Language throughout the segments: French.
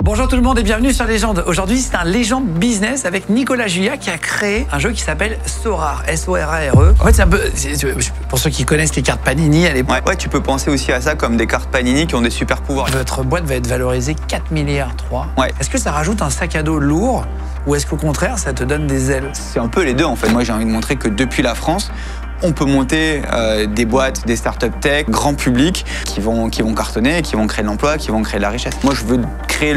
Bonjour tout le monde et bienvenue sur Légende. Aujourd'hui, c'est un Légende Business avec Nicolas Julia qui a créé un jeu qui s'appelle Sorare, S-O-R-A-R-E. En fait, c'est un peu, pour ceux qui connaissent les cartes Panini à l'époque. Ouais, tu peux penser aussi à ça comme des cartes Panini qui ont des super pouvoirs. Votre boîte va être valorisée 4 milliards 3. Ouais. Est-ce que ça rajoute un sac à dos lourd ou est-ce qu'au contraire, ça te donne des ailes? C'est un peu les deux en fait. Moi, j'ai envie de montrer que depuis la France, on peut monter des boîtes, des startups tech, grand public, qui vont cartonner, qui vont créer de l'emploi, qui vont créer de la richesse. Moi, je veux créer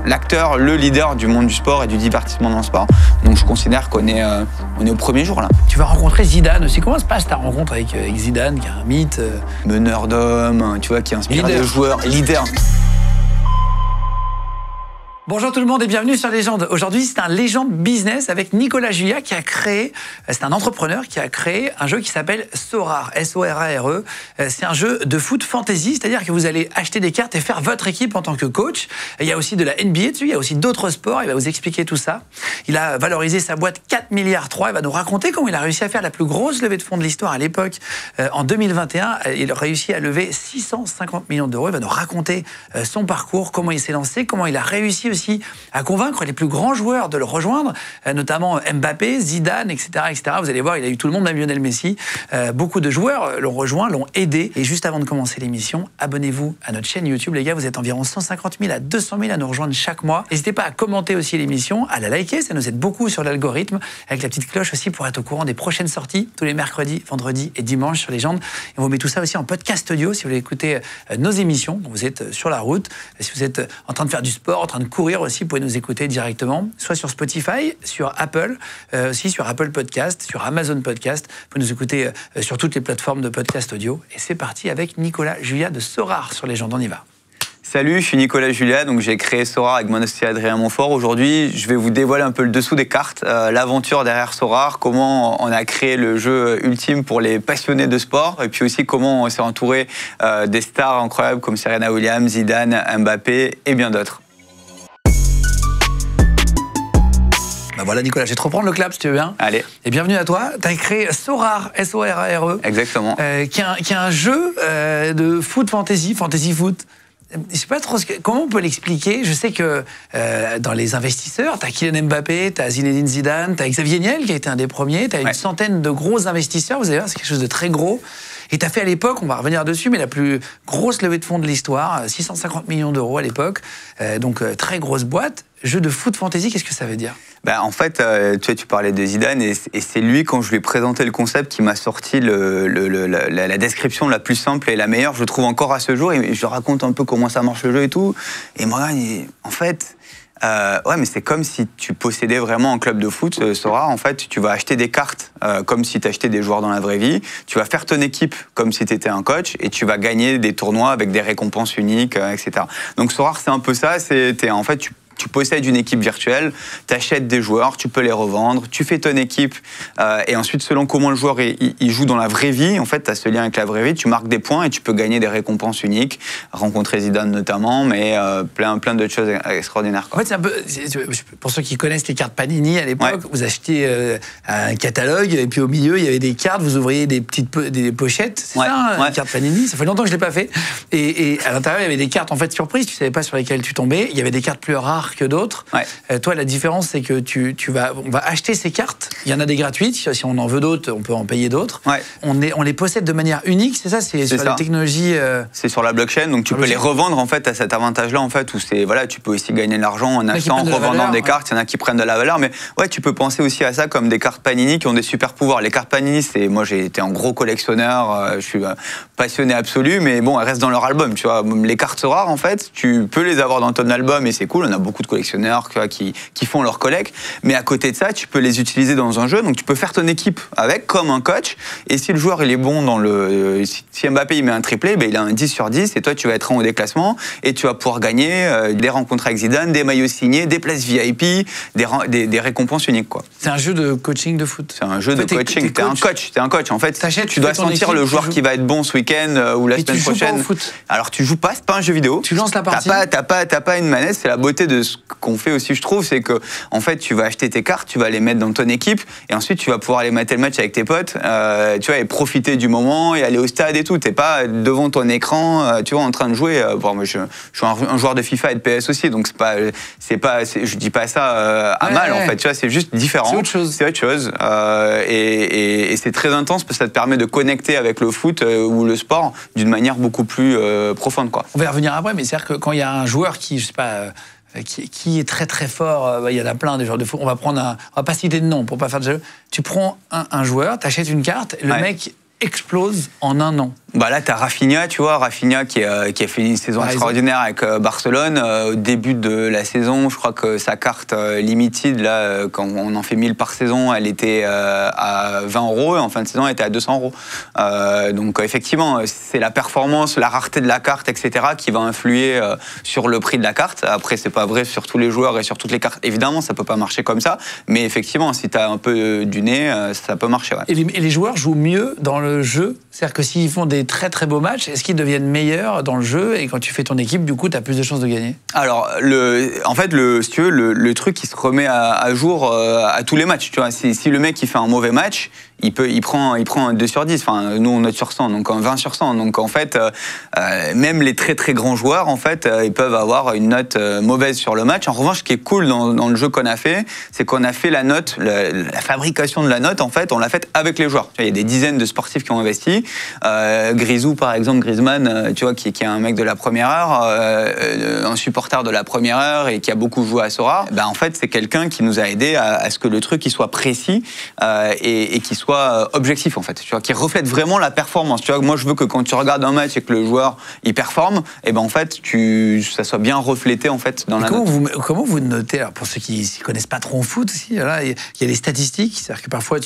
l'acteur, le leader du monde du sport et du divertissement dans le sport. Donc, je considère qu'on est au premier jour là. Tu vas rencontrer Zidane aussi. Comment se passe ta rencontre avec Zidane, qui est un mythe Meneur d'hommes, tu vois, qui inspire les joueurs, leader. Bonjour tout le monde et bienvenue sur Légende. Aujourd'hui, c'est un Légende Business avec Nicolas Julia qui a créé, c'est un entrepreneur qui a créé un jeu qui s'appelle Sorare, S-O-R-A-R-E. C'est un jeu de foot fantasy, c'est-à-dire que vous allez acheter des cartes et faire votre équipe en tant que coach. Et il y a aussi de la NBA dessus, il y a aussi d'autres sports, il va vous expliquer tout ça. Il a valorisé sa boîte 4 milliards 3, il va nous raconter comment il a réussi à faire la plus grosse levée de fonds de l'histoire à l'époque. En 2021, il a réussi à lever 650 millions d'euros. Il va nous raconter son parcours, comment il s'est lancé, comment il a réussi aussi à convaincre les plus grands joueurs de le rejoindre, notamment Mbappé, Zidane, etc., etc. Vous allez voir, il a eu tout le monde, même Lionel Messi. Beaucoup de joueurs l'ont rejoint, l'ont aidé. Et juste avant de commencer l'émission, abonnez-vous à notre chaîne YouTube, les gars. Vous êtes environ 150 000 à 200 000 à nous rejoindre chaque mois. N'hésitez pas à commenter aussi l'émission, à la liker, ça nous aide beaucoup sur l'algorithme, avec la petite cloche aussi pour être au courant des prochaines sorties, tous les mercredis, vendredis et dimanches sur Légende. Et on vous met tout ça aussi en podcast audio si vous voulez écouter nos émissions, quand vous êtes sur la route, si vous êtes en train de faire du sport, en train de courir aussi, vous pouvez nous écouter directement, soit sur Spotify, sur Apple, aussi sur Apple Podcast, sur Amazon Podcast. Vous pouvez nous écouter sur toutes les plateformes de podcast audio. Et c'est parti avec Nicolas Julia de Sorare sur Légende. On y va. Salut, je suis Nicolas Julia, donc j'ai créé Sorare avec mon associé Adrien Montfort. Aujourd'hui, je vais vous dévoiler un peu le dessous des cartes, l'aventure derrière Sorare, comment on a créé le jeu ultime pour les passionnés de sport, et puis aussi comment on s'est entouré des stars incroyables comme Serena Williams, Zidane, Mbappé et bien d'autres. Ben voilà Nicolas, je vais te reprendre le clap si tu veux bien. Allez. Et bienvenue à toi. Tu as créé Sorare, S-O-R-A-R-E. Exactement. Qui est un jeu de foot fantasy foot. Je sais pas trop comment on peut l'expliquer. Je sais que dans les investisseurs, tu as Kylian Mbappé, tu as Zinedine Zidane, tu as Xavier Niel qui a été un des premiers, tu as une centaine de gros investisseurs, vous allez voir, c'est quelque chose de très gros. Et tu as fait à l'époque, on va revenir dessus, mais la plus grosse levée de fonds de l'histoire, 650 millions d'euros à l'époque, donc très grosse boîte. Jeu de foot fantasy, qu'est-ce que ça veut dire? En fait, tu parlais de Zidane et c'est lui, quand je lui ai présenté le concept, qui m'a sorti la description la plus simple et la meilleure, je trouve encore à ce jour. Et je raconte un peu comment ça marche le jeu et tout. Et moi, en fait, ouais, mais c'est comme si tu possédais vraiment un club de foot, Sorare. En fait, tu vas acheter des cartes comme si tu achetais des joueurs dans la vraie vie. Tu vas faire ton équipe comme si tu étais un coach et tu vas gagner des tournois avec des récompenses uniques, etc. Donc Sorare, c'est un peu ça. En fait, tu possèdes une équipe virtuelle, tu achètes des joueurs, tu peux les revendre, tu fais ton équipe et ensuite, selon comment le joueur il joue dans la vraie vie, en fait, tu as ce lien avec la vraie vie, tu marques des points et tu peux gagner des récompenses uniques, rencontrer Zidane notamment, mais plein d'autres choses extraordinaires, quoi. En fait, c'est un peu, pour ceux qui connaissent les cartes Panini à l'époque, vous achetiez un catalogue et puis au milieu, il y avait des cartes, vous ouvriez des pochettes, c'est ça, une carte Panini, ça fait longtemps que je ne l'ai pas fait. Et à l'intérieur, il y avait des cartes en fait surprises, tu ne savais pas sur lesquelles tu tombais, il y avait des cartes plus rares que d'autres. Toi, la différence, c'est que on va acheter ces cartes. Il y en a des gratuites. Si on en veut d'autres, on peut en payer d'autres. On les possède de manière unique, c'est ça? C'est sur la technologie. C'est sur la blockchain, donc tu peux les revendre en fait à cet avantage-là en fait où tu peux aussi gagner de l'argent en achetant, en revendant des cartes. Il y en a qui prennent de la valeur, mais ouais, tu peux penser aussi à ça comme des cartes Panini qui ont des super pouvoirs. Les cartes Panini, moi j'ai été un gros collectionneur, je suis passionné absolu, mais bon, elles restent dans leur album. Tu vois, les cartes Sorare en fait, tu peux les avoir dans ton album et c'est cool. On a beaucoup de collectionneurs qui font leur collecte, mais à côté de ça, tu peux les utiliser dans un jeu, donc tu peux faire ton équipe avec, comme un coach, et si le joueur il est bon si Mbappé il met un triplé, il a un 10 sur 10, et toi tu vas être en haut des classements, et tu vas pouvoir gagner des rencontres avec Zidane, des maillots signés, des places VIP, des récompenses uniques, quoi. C'est un jeu de coaching de foot. C'est un jeu de coaching, t'es un coach, en fait, tu dois sentir le joueur qui va être bon ce week-end ou la semaine prochaine. Pas au foot. Alors tu joues pas, c'est pas un jeu vidéo. Tu lances la partie. T'as pas une manette, c'est la beauté de ce qu'on fait aussi, je trouve, c'est que en fait, tu vas acheter tes cartes, tu vas les mettre dans ton équipe, équipe, et ensuite tu vas pouvoir aller mater le match avec tes potes, tu vois, et profiter du moment, et aller au stade et tout. T'es pas devant ton écran, tu vois, en train de jouer. Bon, moi, je suis un joueur de FIFA et de PS aussi, donc je dis pas ça à mal, en fait, tu vois, c'est juste différent. C'est autre chose. C'est autre chose. Et c'est très intense parce que ça te permet de connecter avec le foot ou le sport d'une manière beaucoup plus profonde, quoi. On va y revenir après, mais c'est-à-dire que quand il y a un joueur qui, je sais pas, qui est très très fort, il y en a plein des joueurs de foot, on va pas citer de nom pour pas faire de jeu. Tu prends un joueur, t'achètes une carte, et le mec explose en un an. Bah là, t'as Rafinha, tu vois, Rafinha qui a fait une saison extraordinaire avec Barcelone. Au début de la saison, je crois que sa carte limited, là, quand on en fait 1000 par saison, elle était à 20 €, et en fin de saison, elle était à 200 €. Donc effectivement, c'est la performance, la rareté de la carte, etc., qui va influer sur le prix de la carte. Après, c'est pas vrai sur tous les joueurs et sur toutes les cartes. Évidemment, ça peut pas marcher comme ça, mais effectivement, si t'as un peu du nez, ça peut marcher. Ouais. Et les joueurs jouent mieux dans le jeu? C'est-à-dire que s'ils font des très très beaux matchs, est-ce qu'ils deviennent meilleurs dans le jeu, et quand tu fais ton équipe, du coup, tu as plus de chances de gagner? Alors, en fait, si tu veux, le truc qui se remet à jour à tous les matchs. Tu vois, si le mec il fait un mauvais match, il prend un 2 sur 10. Enfin, nous, on note sur 100, donc un 20 sur 100. Donc, en fait, même les très, très grands joueurs, en fait, ils peuvent avoir une note mauvaise sur le match. En revanche, ce qui est cool dans le jeu qu'on a fait, c'est qu'on a fait la note, la fabrication de la note, en fait, on l'a faite avec les joueurs. Tu vois, il y a des dizaines de sportifs qui ont investi. Grisou, par exemple, Griezmann, tu vois, qui est un mec de la première heure, un supporter de la première heure et qui a beaucoup joué à Sora. Ben, en fait, c'est quelqu'un qui nous a aidé à ce que le truc il soit précis et qu'il soit objectif, en fait, tu vois, qui reflète vraiment la performance. Tu vois, moi, je veux que quand tu regardes un match et que le joueur il performe, et ben en fait, ça soit bien reflété, en fait, dans la note. Comment vous notez? Alors, pour ceux qui ne connaissent pas trop en foot aussi, là, il y a les statistiques, c'est-à-dire que parfois,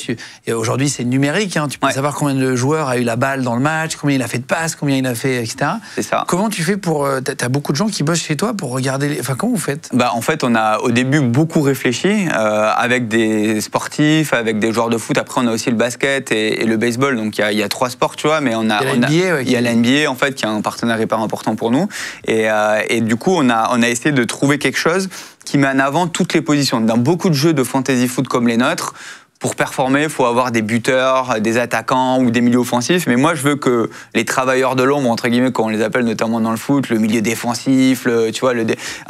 et aujourd'hui, c'est numérique, hein, tu peux savoir combien de joueurs a eu la balle dans le match, combien il a fait de passes, combien il a fait, etc. C'est ça. Comment tu fais pour... T'as beaucoup de gens qui bossent chez toi pour regarder... Enfin, comment vous faites? Bah, en fait, on a au début beaucoup réfléchi avec des sportifs, avec des joueurs de foot. Après, on a aussi le basket et le baseball. Donc, il y a 3 sports, tu vois, mais il y a la NBA, en fait, qui est un partenaire hyper important pour nous. Et du coup, on a essayé de trouver quelque chose qui met en avant toutes les positions. Dans beaucoup de jeux de fantasy foot comme les nôtres, pour performer, il faut avoir des buteurs, des attaquants ou des milieux offensifs. Mais moi, je veux que les travailleurs de l'ombre, entre guillemets, comme on les appelle notamment dans le foot, le milieu défensif, tu vois,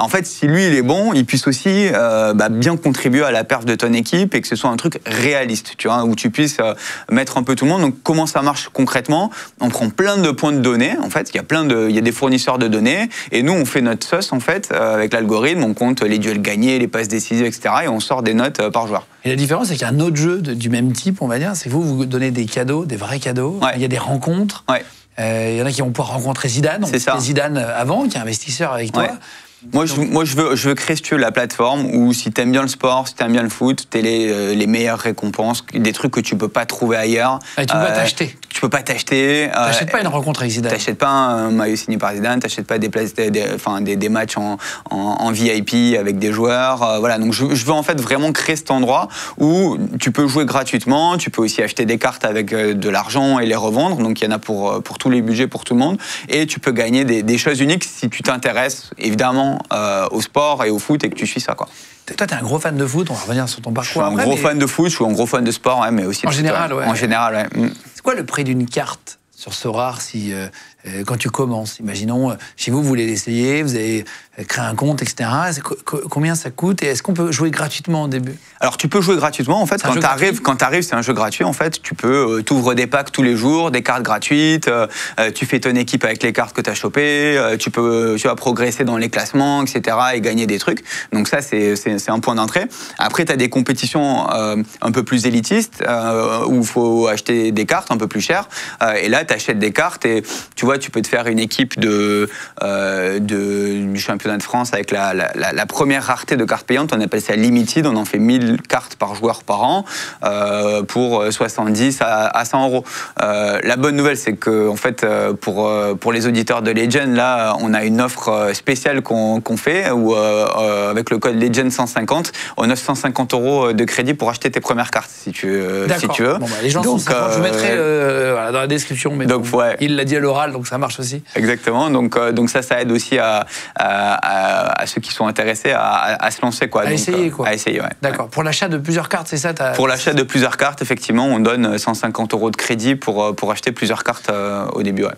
en fait, si lui, il est bon, il puisse aussi bien contribuer à la perf de ton équipe et que ce soit un truc réaliste, tu vois, où tu puisses mettre un peu tout le monde. Donc, comment ça marche concrètement? On prend plein de points de données, en fait. Il y a des fournisseurs de données. Et nous, on fait notre sauce, en fait, avec l'algorithme. On compte les duels gagnés, les passes décisives, etc. Et on sort des notes par joueur. Et la différence, c'est qu'il y a un autre jeu du même type, on va dire, c'est que vous donnez des cadeaux, des vrais cadeaux. Il y a des rencontres. Il y en a qui vont pouvoir rencontrer Zidane. C'est ça. Zidane avant, qui est investisseur avec toi. Moi, je veux créer, si tu veux, la plateforme où, si t'aimes bien le sport, si t'aimes bien le foot, t'as les meilleures récompenses, des trucs que tu peux pas trouver ailleurs. Et tu peux pas t'acheter. Tu peux pas t'acheter. T'achètes pas une rencontre avec Zidane. T'achètes pas un maillot signé par Zidane. T'achètes pas des places, des matchs en VIP avec des joueurs. Voilà. Donc, je veux en fait vraiment créer cet endroit où tu peux jouer gratuitement. Tu peux aussi acheter des cartes avec de l'argent et les revendre. Donc, il y en a pour tous les budgets, pour tout le monde. Et tu peux gagner des choses uniques si tu t'intéresses, évidemment, au sport et au foot et que tu suis ça, quoi. Toi, t'es un gros fan de foot, on va revenir sur ton parcours. Je suis un gros fan de foot, je suis un gros fan de sport, mais aussi en général, En général, ouais. C'est quoi le prix d'une carte sur Sorare quand tu commences? Imaginons, chez vous, vous voulez l'essayer, vous avez créé un compte, etc. Combien ça coûte et est-ce qu'on peut jouer gratuitement au début? Alors, tu peux jouer gratuitement. En fait, quand t'arrives, c'est un jeu gratuit. En fait, tu peux t'ouvres des packs tous les jours, des cartes gratuites. Tu fais ton équipe avec les cartes que t'as chopées. Tu vas progresser dans les classements, etc. et gagner des trucs. Donc ça, c'est un point d'entrée. Après, t'as des compétitions un peu plus élitistes où il faut acheter des cartes un peu plus chères. Et là, t'achètes des cartes et tu vois, tu peux te faire une équipe du championnat de France avec la première rareté de cartes payantes. On appelle ça limited. On en fait 1000 cartes par joueur par an pour 70 à 100 €. La bonne nouvelle, c'est que en fait, pour les auditeurs de Legend, là, on a une offre spéciale qu'on fait où avec le code Legend 150, on offre 150 € de crédit pour acheter tes premières cartes si tu veux. Bon, les gens sont je mettrai dans la description. Mais donc, il l'a dit à l'oral. donc ça marche aussi. Exactement, donc ça aide aussi à ceux qui sont intéressés à se lancer, quoi. À essayer, quoi. À essayer, ouais. D'accord. Pour l'achat de plusieurs cartes, c'est ça? Pour l'achat de plusieurs cartes, effectivement, on donne 150 € de crédit pour acheter plusieurs cartes au début, ouais.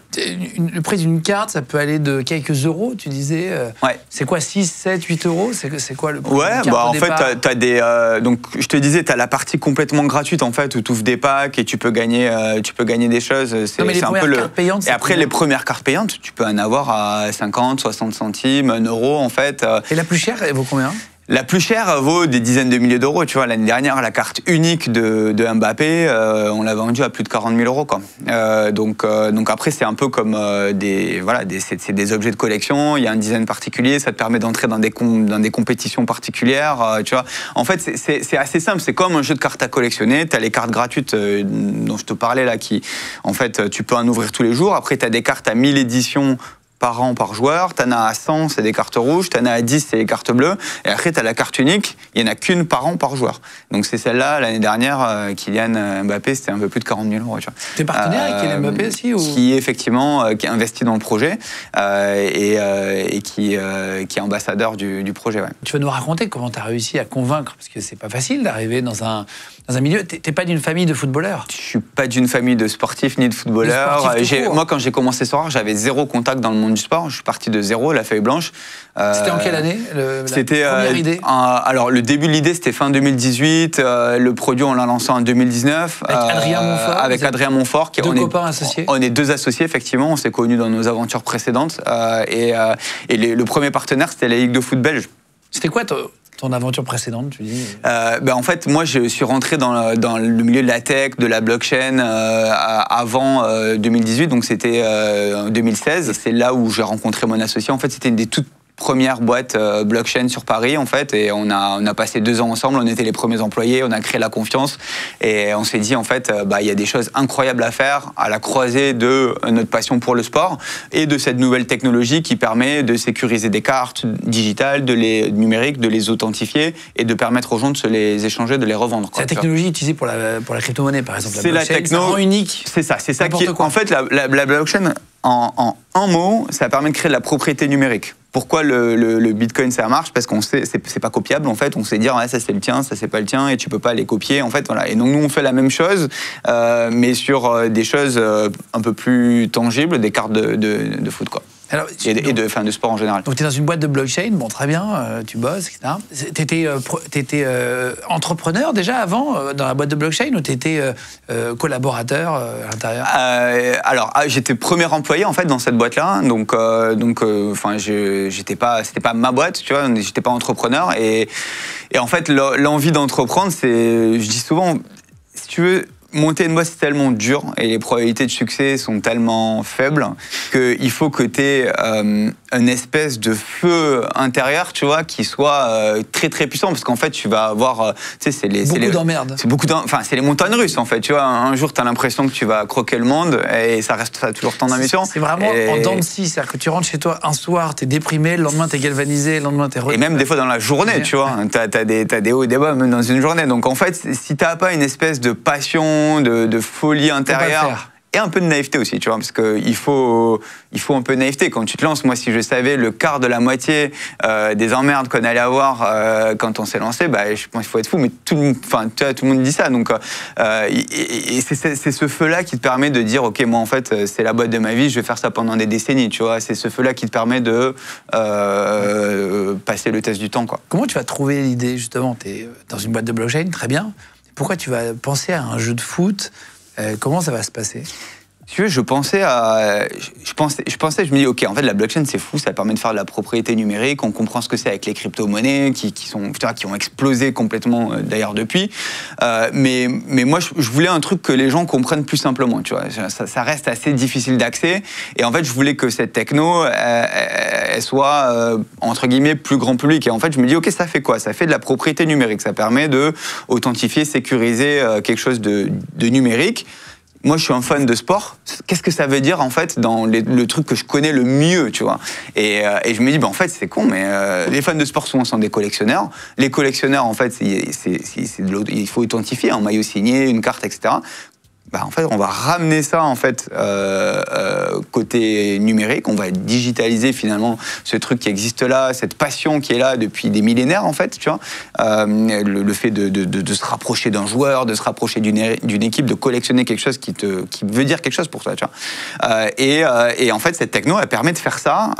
Le prix d'une carte, ça peut aller de quelques euros, tu disais. Ouais. C'est quoi, 6, 7, 8 euros? C'est quoi le prix Ouais, d'une carte en au départ? fait, t'as des. Donc, je te disais, t'as la partie complètement gratuite, en fait, où tu ouvres des packs et tu peux gagner des choses. Non, mais les premières cartes payantes, et après, les premières cartes payantes, tu peux en avoir à 50, 60 centimes, 1 euro, en fait. Et la plus chère, elle vaut combien? La plus chère vaut des dizaines de milliers d'euros. Tu vois, l'année dernière, la carte unique de Mbappé, on l'a vendue à plus de 40 000 €, quoi. Donc après, c'est un peu comme c'est des objets de collection. Il y a un design particulier, ça te permet d'entrer dans des compétitions particulières. Tu vois, en fait, c'est assez simple. C'est comme un jeu de cartes à collectionner. Tu as les cartes gratuites dont je te parlais là, qui, en fait, tu peux en ouvrir tous les jours. Après, tu as des cartes à 1000 éditions par an, par joueur. T'en as à 100, c'est des cartes rouges. T'en as à 10, c'est les cartes bleues. Et après, t'as la carte unique. Il n'y en a qu'une par an, par joueur. Donc, c'est celle-là, l'année dernière, Kylian Mbappé, c'était un peu plus de 40 000 €. T'es partenaire avec Kylian Mbappé aussi Qui, effectivement, qui a investi dans le projet et qui est ambassadeur du projet. Ouais. Tu vas nous raconter comment tu as réussi à convaincre, parce que c'est pas facile d'arriver dans un milieu. T'es pas d'une famille de footballeurs? Je suis pas d'une famille de sportifs ni de footballeurs. Moi, quand j'ai commencé ce soir, j'avais zéro contact dans le monde du sport. Je suis parti de zéro, la feuille blanche. C'était en quelle année, C'était la première idée? Alors, le début de l'idée, c'était fin 2018. Le produit, on l'a lancé en 2019. Avec Adrien Montfort? Avec Adrien Montfort. Deux copains associés? On est 2 associés, effectivement. On s'est connus dans nos aventures précédentes. Et le premier partenaire, c'était la Ligue de foot belge. C'était quoi ton aventure précédente, tu dis? En fait, moi, je suis rentré dans le milieu de la tech, de la blockchain avant 2018, donc c'était 2016. C'est là où j'ai rencontré mon associé. En fait, c'était une des toutes première boîte blockchain sur Paris, en fait, et on a passé 2 ans ensemble, on était les premiers employés, on a créé la confiance, et on s'est dit, en fait, il y a des choses incroyables à faire à la croisée de notre passion pour le sport et de cette nouvelle technologie qui permet de sécuriser des cartes digitales, numériques, de les authentifier et de permettre aux gens de se les échanger, de les revendre. C'est la technologie utilisée pour la crypto-monnaie, par exemple. C'est la techno. Ça rend unique. C'est ça qui. En fait, la blockchain, en un mot, ça permet de créer de la propriété numérique. Pourquoi le Bitcoin ça marche? Parce qu'on sait, c'est pas copiable en fait. On sait dire ça c'est le tien, ça c'est pas le tien, et tu peux pas les copier en fait. Voilà. Et donc nous on fait la même chose, mais sur des choses un peu plus tangibles, des cartes de foot quoi. Alors, et de sport en général. Donc tu es dans une boîte de blockchain, bon très bien, tu bosses, etc. Tu étais entrepreneur déjà avant dans la boîte de blockchain, ou tu étais collaborateur à l'intérieur? Alors j'étais premier employé en fait dans cette boîte-là, donc c'était pas ma boîte, tu vois, j'étais pas entrepreneur, et en fait l'envie d'entreprendre, je dis souvent, si tu veux, monter une boîte, c'est tellement dur et les probabilités de succès sont tellement faibles qu'il faut que tu aies une espèce de feu intérieur, tu vois, qui soit très très puissant, parce qu'en fait tu vas avoir, tu sais, beaucoup d'emmerdes. C'est les montagnes russes en fait, tu vois. Un jour tu as l'impression que tu vas croquer le monde et ça reste toujours ton ambition. C'est vraiment en dents de scie, c'est-à-dire que tu rentres chez toi un soir, t'es déprimé, le lendemain t'es galvanisé, le lendemain t'es... Et même des fois dans la journée, tu vois, t'as des hauts et des bas même dans une journée. Donc en fait, si t'as pas une espèce de passion, de folie intérieure et un peu de naïveté aussi, tu vois, parce qu'il faut un peu de naïveté quand tu te lances. Moi, si je savais le quart de la moitié des emmerdes qu'on allait avoir quand on s'est lancé, je pense qu'il faut être fou, mais tout le monde dit ça. Donc, et c'est ce feu-là qui te permet de dire, ok, moi en fait, c'est la boîte de ma vie, je vais faire ça pendant des décennies, tu vois. C'est ce feu-là qui te permet de passer le test du temps, quoi. Comment tu vas trouver l'idée, justement? Tu es dans une boîte de blockchain, très bien. Pourquoi tu vas penser à un jeu de foot? Comment ça va se passer? Tu veux, je me dis, ok, en fait, la blockchain, c'est fou, ça permet de faire de la propriété numérique, on comprend ce que c'est avec les crypto-monnaies, qui ont explosé complètement, d'ailleurs, depuis. Mais moi, je voulais un truc que les gens comprennent plus simplement, tu vois. Ça reste assez difficile d'accès, et en fait, je voulais que cette techno, elle soit, entre guillemets, plus grand public. Et en fait, je me dis, ok, ça fait quoi? Ça fait de la propriété numérique, ça permet de authentifier, sécuriser quelque chose de numérique. Moi, je suis un fan de sport. Qu'est-ce que ça veut dire, en fait, dans le truc que je connais le mieux, tu vois? Et je me dis, en fait, c'est con, mais les fans de sport, souvent, sont des collectionneurs. Les collectionneurs, en fait, il faut authentifier un maillot signé, une carte, etc. bah, en fait, on va ramener ça en fait côté numérique. On va digitaliser finalement ce truc qui existe là, cette passion qui est là depuis des millénaires en fait. Tu vois, le fait de se rapprocher d'un joueur, de se rapprocher d'une équipe, de collectionner quelque chose qui veut dire quelque chose pour toi. Tu vois, et en fait, cette techno, elle permet de faire ça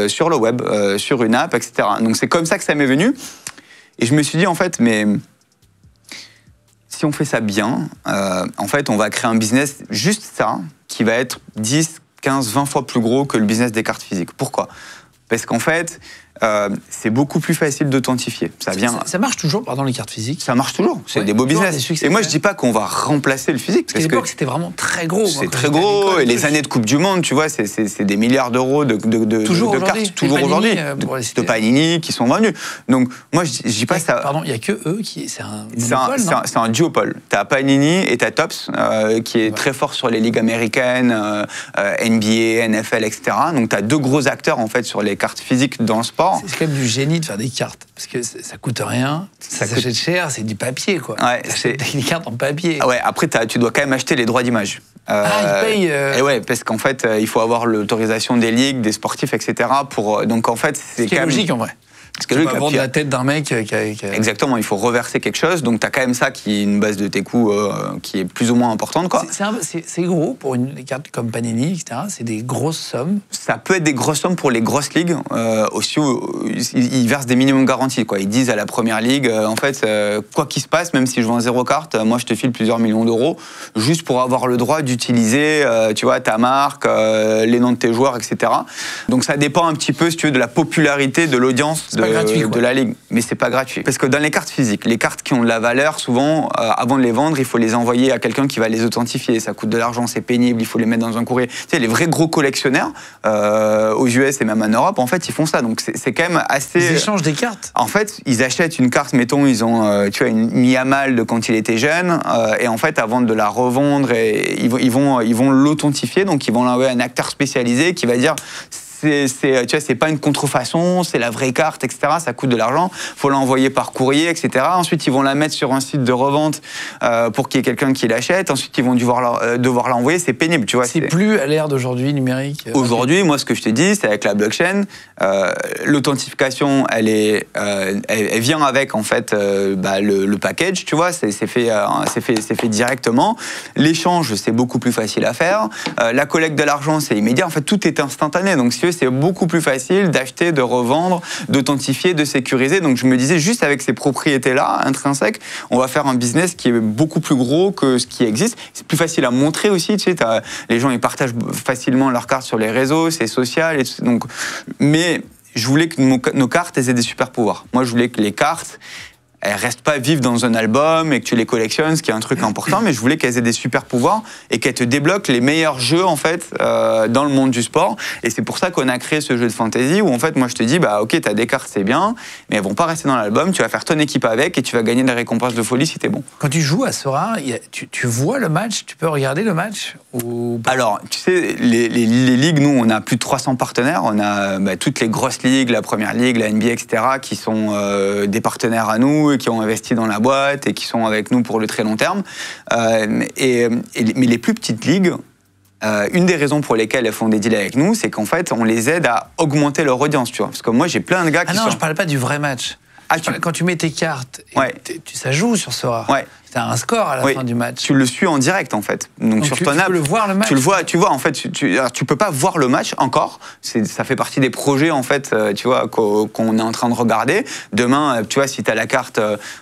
sur le web, sur une app, etc. Donc c'est comme ça que ça m'est venu. Et je me suis dit en fait, mais si on fait ça bien, en fait, on va créer un business juste ça, qui va être 10, 15, 20 fois plus gros que le business des cartes physiques. Pourquoi ? Parce qu'en fait, c'est beaucoup plus facile d'authentifier. Ça marche toujours, pardon, les cartes physiques. Ça marche toujours. C'est des beaux business. Et moi, je dis pas qu'on va remplacer le physique. Parce qu'à l'époque, c'était vraiment très gros. C'est très gros. Et les années de Coupe du Monde, tu vois, c'est des milliards d'euros de cartes toujours aujourd'hui. De Panini qui sont vendus. Donc, moi, je dis pas ça. Pardon, il n'y a que eux qui. C'est un duopole. Tu as Panini et tu as Topps, qui est très fort sur les ligues américaines, NBA, NFL, etc. Donc, tu as deux gros acteurs, en fait, sur les cartes physiques dans le sport. C'est quand même du génie de faire des cartes, parce que ça coûte rien, ça s'achète cher, c'est du papier, quoi. Ouais, c'est des cartes en papier. Ouais, après, tu dois quand même acheter les droits d'image. Ils payent. Et ouais, parce qu'en fait, il faut avoir l'autorisation des ligues, des sportifs, etc. Donc, en fait, c'est quand même logique, en vrai. Parce que tu vas vendre la tête d'un mec qui a... Exactement, il faut reverser quelque chose. Donc, tu as quand même ça qui est une base de tes coûts qui est plus ou moins importante, quoi. C'est gros pour une carte comme Panini, etc. C'est des grosses sommes. Ça peut être des grosses sommes pour les grosses ligues. Aussi, ils versent des minimums garantis, quoi. Ils disent à la première ligue, en fait, quoi qu'il se passe, même si je vends 0 carte, moi, je te file plusieurs millions d'euros, juste pour avoir le droit d'utiliser, tu vois, ta marque, les noms de tes joueurs, etc. Donc, ça dépend un petit peu, si tu veux, de la popularité, de l'audience de la ligue, mais c'est pas gratuit. Parce que dans les cartes physiques, les cartes qui ont de la valeur, souvent, avant de les vendre, il faut les envoyer à quelqu'un qui va les authentifier. Ça coûte de l'argent, c'est pénible, il faut les mettre dans un courrier. Tu sais, les vrais gros collectionneurs, aux US et même en Europe, en fait, ils font ça. Donc c'est quand même assez... Ils échangent des cartes. En fait, ils achètent une carte, mettons, ils ont, tu vois, mis à mal de quand il était jeune, et en fait, avant de la revendre, ils vont l'authentifier, donc ils vont l'envoyer à un acteur spécialisé qui va dire... tu vois, c'est pas une contrefaçon, c'est la vraie carte, etc. Ça coûte de l'argent. Faut l'envoyer par courrier, etc. Ensuite, ils vont la mettre sur un site de revente pour qu'il y ait quelqu'un qui l'achète. Ensuite, ils vont devoir l'envoyer. C'est pénible, tu vois. C'est plus à l'ère d'aujourd'hui numérique. Aujourd'hui, moi, ce que je te dis, c'est avec la blockchain, l'authentification, elle vient avec en fait le package, tu vois. C'est fait directement. L'échange, c'est beaucoup plus facile à faire. La collecte de l'argent, c'est immédiat. En fait, tout est instantané. Donc, si tu veux, c'est beaucoup plus facile d'acheter, de revendre, d'authentifier, de sécuriser. Donc, je me disais, juste avec ces propriétés-là, intrinsèques, on va faire un business qui est beaucoup plus gros que ce qui existe. C'est plus facile à montrer aussi. Tu sais, les gens, ils partagent facilement leurs cartes sur les réseaux, c'est social. Donc, mais je voulais que nos cartes elles aient des super pouvoirs. Moi, je voulais que les cartes... elles restent pas vives dans un album et que tu les collectionnes, ce qui est un truc important, mais je voulais qu'elles aient des super pouvoirs et qu'elles te débloquent les meilleurs jeux en fait dans le monde du sport. Et c'est pour ça qu'on a créé ce jeu de fantasy où en fait moi je te dis ok, t'as des cartes, c'est bien, mais elles vont pas rester dans l'album. Tu vas faire ton équipe avec et tu vas gagner des récompenses de folie si t'es bon. Quand tu joues à Sora, tu vois le match, tu peux regarder le match ou... Alors tu sais, les ligues, nous on a plus de 300 partenaires, on a toutes les grosses ligues, la première ligue, la NBA, etc. qui sont des partenaires à nous, qui ont investi dans la boîte et qui sont avec nous pour le très long terme. Mais les plus petites ligues, une des raisons pour lesquelles elles font des deals avec nous, c'est qu'en fait, on les aide à augmenter leur audience, tu vois. Parce que moi, j'ai plein de gars qui non, je parlais pas du vrai match. Quand tu mets tes cartes, ça joue sur Sora. Ouais. Tu as un score à la fin du match. Tu le suis en direct, en fait. Donc sur ton app, tu peux le voir le match. Tu vois, en fait, tu peux pas voir le match encore. Ça fait partie des projets, en fait, tu vois, qu'on est en train de regarder. Demain, tu vois, si tu as la carte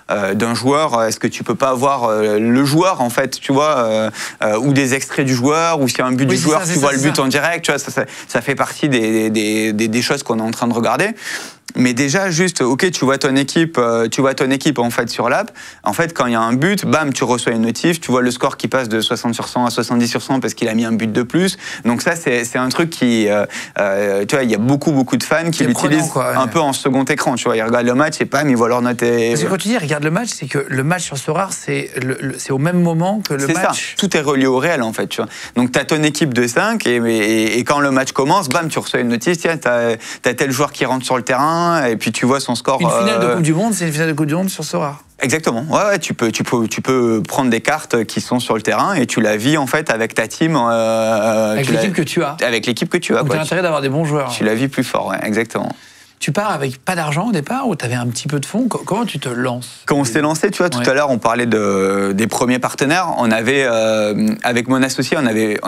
d'un joueur, est-ce que tu peux pas voir le joueur, en fait, tu vois, ou des extraits du joueur, ou s'il y a un but du joueur, tu vois le but en direct, tu vois, ça fait partie des choses qu'on est en train de regarder. Mais déjà, juste, ok, tu vois ton équipe en fait sur l'app. En fait, quand il y a un but, bam, tu reçois une notif, tu vois le score qui passe de 60 sur 100 à 70 sur 100 parce qu'il a mis un but de plus. Donc ça, c'est un truc qui, tu vois, il y a beaucoup de fans qui l'utilisent un peu en second écran. Tu vois, ils regardent le match et bam, ils voient leur note. Parce que quand tu dis regarde le match, c'est que le match sur Sora, c'est au même moment que le match. C'est ça. Tout est relié au réel en fait. Tu vois. Donc t'as ton équipe de 5 et quand le match commence, bam, tu reçois une notice. Tiens, t'as tel joueur qui rentre sur le terrain. Et puis tu vois son score. Une finale de Coupe du Monde, c'est une finale de Coupe du Monde sur Sora. Exactement. Ouais, tu peux prendre des cartes qui sont sur le terrain et tu la vis en fait avec ta team. Avec l'équipe que tu as. Avec l'équipe que tu as. Donc tu as intérêt d'avoir des bons joueurs. Tu la vis plus fort, ouais, exactement. Tu pars avec pas d'argent au départ ou tu avais un petit peu de fonds? Comment tu te lances? Quand on s'est lancé, tu vois, tout à l'heure, on parlait des premiers partenaires. On avait, avec mon associé, on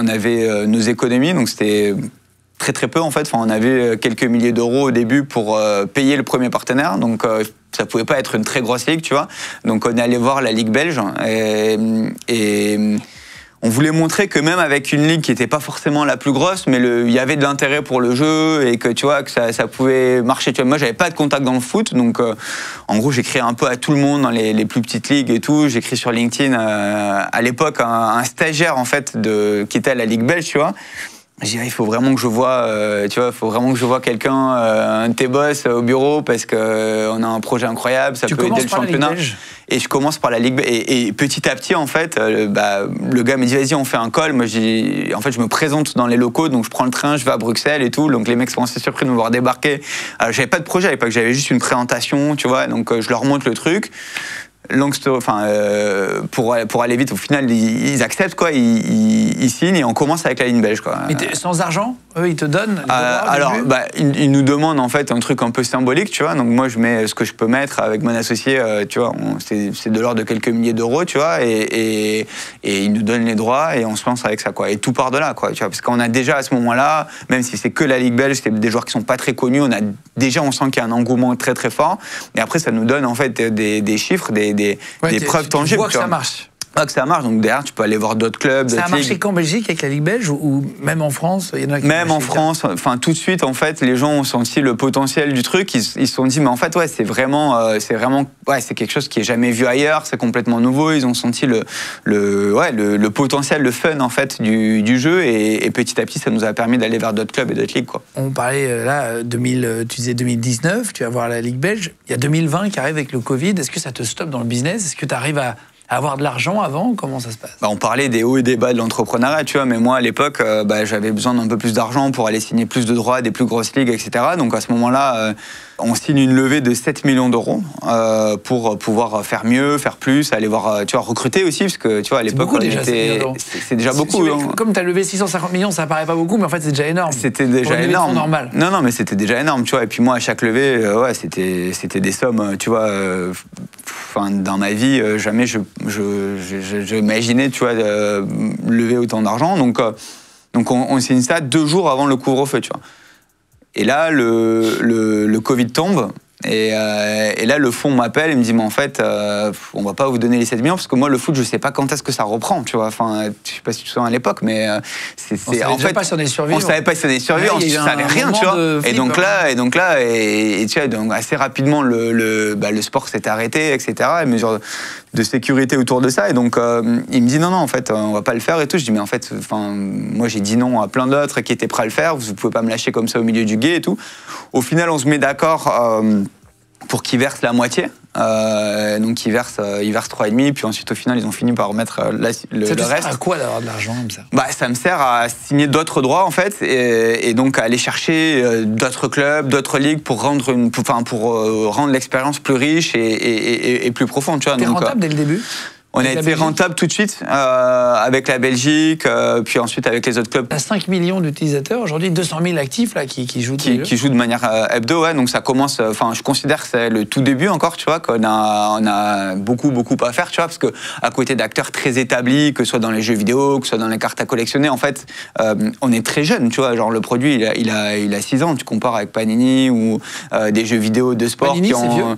avait nos économies, donc c'était très peu en fait. Enfin, on avait quelques milliers d'euros au début pour payer le premier partenaire, donc ça pouvait pas être une très grosse ligue, tu vois. Donc on est allé voir la ligue belge et on voulait montrer que même avec une ligue qui n'était pas forcément la plus grosse, mais il y avait de l'intérêt pour le jeu et que tu vois que ça pouvait marcher. Tu vois, moi, j'avais pas de contact dans le foot, donc en gros, j'écris un peu à tout le monde dans les plus petites ligues et tout. J'écris sur LinkedIn à l'époque un stagiaire en fait qui était à la ligue belge, tu vois. J'ai dit, il faut vraiment que je vois, quelqu'un, un de tes boss au bureau parce que on a un projet incroyable, ça peut aider le championnat. Et je commence par la ligue et petit à petit en fait, le gars me dit vas-y on fait un call. Moi en fait je me présente dans les locaux, donc je prends le train, je vais à Bruxelles et tout. Donc les mecs sont assez surpris de me voir débarquer. Alors, j'avais pas de projet à l'époque, j'avais juste une présentation, tu vois. Donc je leur montre le truc. Pour aller vite, au final, ils acceptent, quoi, ils signent et on commence avec la ligne belge, quoi. Mais sans argent, eux, ils te donnent alors, ils nous demandent en fait un truc un peu symbolique, tu vois. Donc moi, je mets ce que je peux mettre avec mon associé, tu vois. C'est de l'ordre de quelques milliers d'euros, tu vois, et ils nous donnent les droits et on se lance avec ça, quoi. Et tout part de là, quoi, tu vois. Parce qu'on a déjà à ce moment-là, même si c'est que la Ligue belge, c'est des joueurs qui sont pas très connus, on sent qu'il y a un engouement très très fort. Et après, ça nous donne en fait des chiffres, des preuves tangibles. Tu vois que ça marche. Que ça marche, donc derrière tu peux aller voir d'autres clubs. Ça a marché qu'en Belgique avec la Ligue belge ou même en France, il y en a qui même en France, enfin tout de suite en fait, les gens ont senti le potentiel du truc. Ils se sont dit mais en fait ouais c'est quelque chose qui est jamais vu ailleurs, c'est complètement nouveau. Ils ont senti le potentiel, le fun en fait du jeu et petit à petit ça nous a permis d'aller vers d'autres clubs et d'autres ligues, quoi. On parlait là tu disais 2019, tu vas voir la Ligue belge. Il y a 2020 qui arrive avec le Covid. Est-ce que ça te stoppe dans le business? Est-ce que tu arrives à avoir de l'argent avant? Comment ça se passe? On parlait des hauts et des bas de l'entrepreneuriat, tu vois, mais moi à l'époque, j'avais besoin d'un peu plus d'argent pour aller signer plus de droits, des plus grosses ligues, etc. Donc à ce moment-là, on signe une levée de 7 millions d'euros pour pouvoir faire mieux, faire plus, aller voir, tu vois, recruter aussi, parce que tu vois, à l'époque, c'est déjà beaucoup. Comme tu as levé 650 millions, ça paraît pas beaucoup, mais en fait, c'est déjà énorme. C'était déjà énorme. Normal. Non, mais c'était déjà énorme, tu vois. Et puis moi, à chaque levée, c'était des sommes, tu vois. Dans ma vie, jamais je imaginais, tu vois, lever autant d'argent. Donc on signe ça 2 jours avant le couvre-feu, tu vois. Et là, le Covid tombe. Et là, le fonds m'appelle et me dit, mais en fait, on va pas vous donner les 7 millions parce que moi, le foot, je sais pas quand est-ce que ça reprend, tu vois. Enfin, je sais pas si tu te souviens à l'époque, mais on savait pas si on allait survivre. On savait pas si on allait survivre, on savait rien, tu vois. Et donc là, tu vois, donc assez rapidement, le sport s'est arrêté, etc. Et mesures de sécurité autour de ça. Et donc, il me dit, non, en fait, on va pas le faire et tout. Je dis, mais en fait, moi, j'ai dit non à plein d'autres qui étaient prêts à le faire. Vous pouvez pas me lâcher comme ça au milieu du gué et tout. Au final, on se met d'accord pour qu'ils versent la moitié. Donc ils versent 3,5, puis ensuite au final ils ont fini par remettre le reste. Ça te sert à quoi d'avoir de l'argent comme ça? Ça me sert à signer d'autres droits en fait, et donc à aller chercher d'autres clubs, d'autres ligues pour rendre l'expérience plus riche et plus profonde. Tu vois. T'es rentable dès le début? On a été rentable tout de suite avec la Belgique, puis ensuite avec les autres clubs. Tu as 5 millions d'utilisateurs, aujourd'hui 200 000 actifs là, qui jouent qui jouent de manière hebdo, ouais, donc ça commence, je considère que c'est le tout début encore, tu vois, qu'on a beaucoup à faire, tu vois, parce que à côté d'acteurs très établis, que ce soit dans les jeux vidéo, que ce soit dans les cartes à collectionner, en fait, on est très jeune, tu vois, genre le produit, il a 6 ans, tu compares avec Panini ou des jeux vidéo de sport Panini, qui ont... c'est vieux.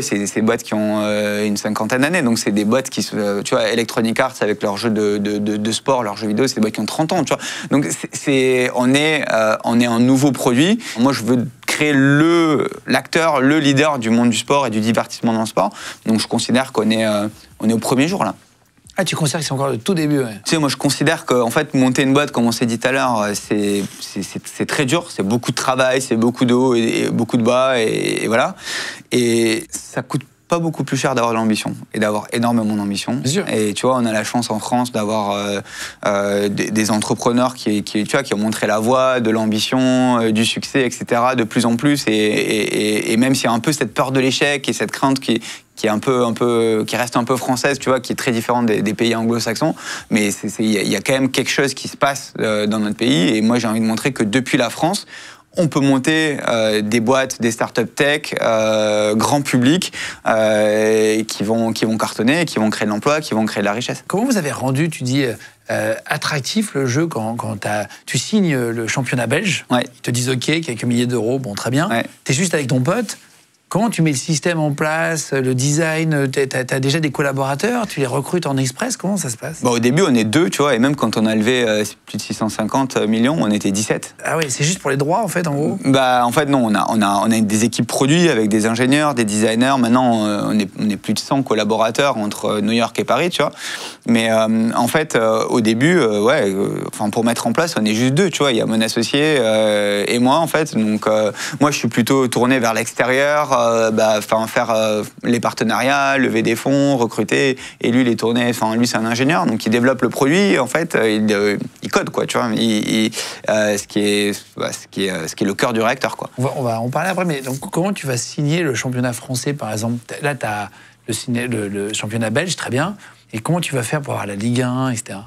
C'est des boîtes qui ont une 50aine d'années, donc c'est des boîtes qui, tu vois, Electronic Arts avec leurs jeux de sport, leurs jeux vidéo, c'est des boîtes qui ont 30 ans, tu vois. Donc on est un nouveau produit. Moi, je veux créer l'acteur, le leader du monde du sport et du divertissement dans le sport. Donc je considère qu'on est au premier jour là. Ah, tu considères que c'est encore le tout début, ouais. Tu sais, moi je considère qu'en fait, monter une boîte, comme on s'est dit tout à l'heure, c'est très dur, c'est beaucoup de travail, c'est beaucoup de hauts et beaucoup de bas, et voilà. Et ça coûte pas beaucoup plus cher d'avoir de l'ambition et d'avoir énormément d'ambition. Et tu vois, on a la chance en France d'avoir des entrepreneurs qui ont montré la voie de l'ambition, du succès, etc. de plus en plus. Et même s'il y a un peu cette peur de l'échec et cette crainte qui reste un peu française, tu vois, qui est très différente des pays anglo-saxons, mais il y a quand même quelque chose qui se passe dans notre pays. Et moi, j'ai envie de montrer que depuis la France, on peut monter des boîtes, des startups tech, grand public, qui vont cartonner, qui vont créer de l'emploi, qui vont créer de la richesse. Comment vous avez rendu, tu dis, attractif le jeu quand tu signes le championnat belge? Ouais. Ils te disent OK, quelques milliers d'euros, bon, très bien. Ouais. Tu es juste avec ton pote. Comment tu mets le système en place, le design? T'as déjà des collaborateurs? Tu les recrutes en express? Comment ça se passe? Au début, on est 2, tu vois, et même quand on a levé plus de 650 millions, on était 17. Ah oui, c'est juste pour les droits, en fait, en gros? En fait, non, on a des équipes produits avec des ingénieurs, des designers. Maintenant, on est plus de 100 collaborateurs entre New York et Paris, tu vois. Mais en fait, au début, pour mettre en place, on est juste 2, tu vois. Il y a mon associé et moi, en fait. Donc, moi, je suis plutôt tourné vers l'extérieur, faire les partenariats, lever des fonds, recruter. Et lui, lui, c'est un ingénieur, donc il développe le produit. En fait, il code, quoi, tu vois. Ce qui est le cœur du réacteur, quoi. On va en parler après. Mais donc, comment tu vas signer le championnat français, par exemple? Là, tu as le championnat belge, très bien. Et comment tu vas faire pour avoir la Ligue 1, etc.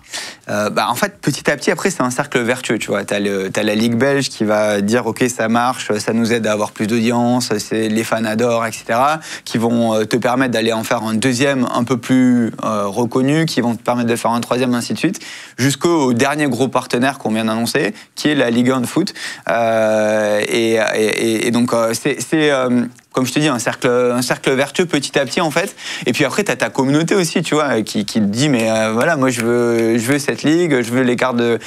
En fait, petit à petit, après, c'est un cercle vertueux, tu vois. T'as la Ligue belge qui va dire, OK, ça marche, ça nous aide à avoir plus d'audience, les fans adorent, etc., qui vont te permettre d'aller en faire un deuxième un peu plus reconnu, qui vont te permettre de faire un troisième, ainsi de suite, jusqu'au dernier gros partenaire qu'on vient d'annoncer, qui est la Ligue 1 de foot. Et donc, c'est comme je te dis, un cercle vertueux petit à petit, en fait. Et puis après, tu as ta communauté aussi, tu vois, qui te dit, mais voilà, moi, je veux cette ligue, je veux les cartes de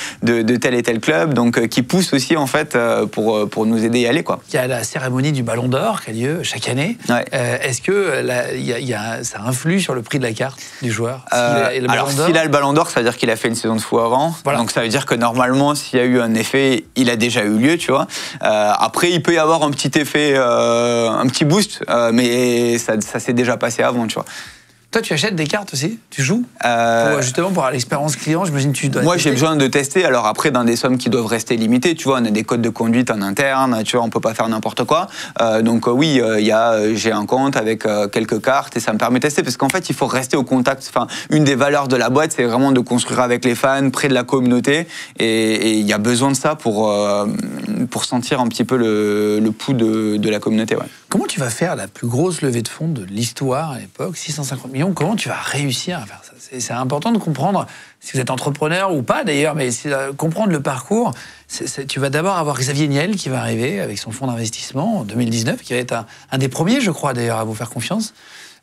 tel et tel club, donc qui pousse aussi, en fait, pour nous aider à y aller, quoi. Il y a la cérémonie du Ballon d'Or qui a lieu chaque année. Ouais. Est-ce que ça influe sur le prix de la carte du joueur? S'il a le Ballon d'Or, ça veut dire qu'il a fait une saison de fou avant. Voilà. Donc ça veut dire que normalement, s'il y a eu un effet, il a déjà eu lieu, tu vois. Après, il peut y avoir un petit effet, un petit boost, mais ça s'est déjà passé avant, tu vois. Toi, tu achètes des cartes aussi? Tu joues justement pour avoir l'expérience client, j'imagine que tu dois Moi, j'ai besoin de tester. Alors après, dans des sommes qui doivent rester limitées, tu vois, on a des codes de conduite en interne, tu vois, on peut pas faire n'importe quoi. Donc oui, j'ai un compte avec quelques cartes et ça me permet de tester parce qu'en fait, il faut rester au contact. Enfin, une des valeurs de la boîte, c'est vraiment de construire avec les fans, près de la communauté, et il y a besoin de ça pour sentir un petit peu le pouls de la communauté. Ouais. Comment tu vas faire la plus grosse levée de fonds de l'histoire à l'époque, 650 millions? Comment tu vas réussir à faire ça? C'est important de comprendre, si vous êtes entrepreneur ou pas d'ailleurs, mais comprendre le parcours. Tu vas d'abord avoir Xavier Niel qui va arriver avec son fonds d'investissement en 2019, qui va être un des premiers, je crois d'ailleurs, à vous faire confiance.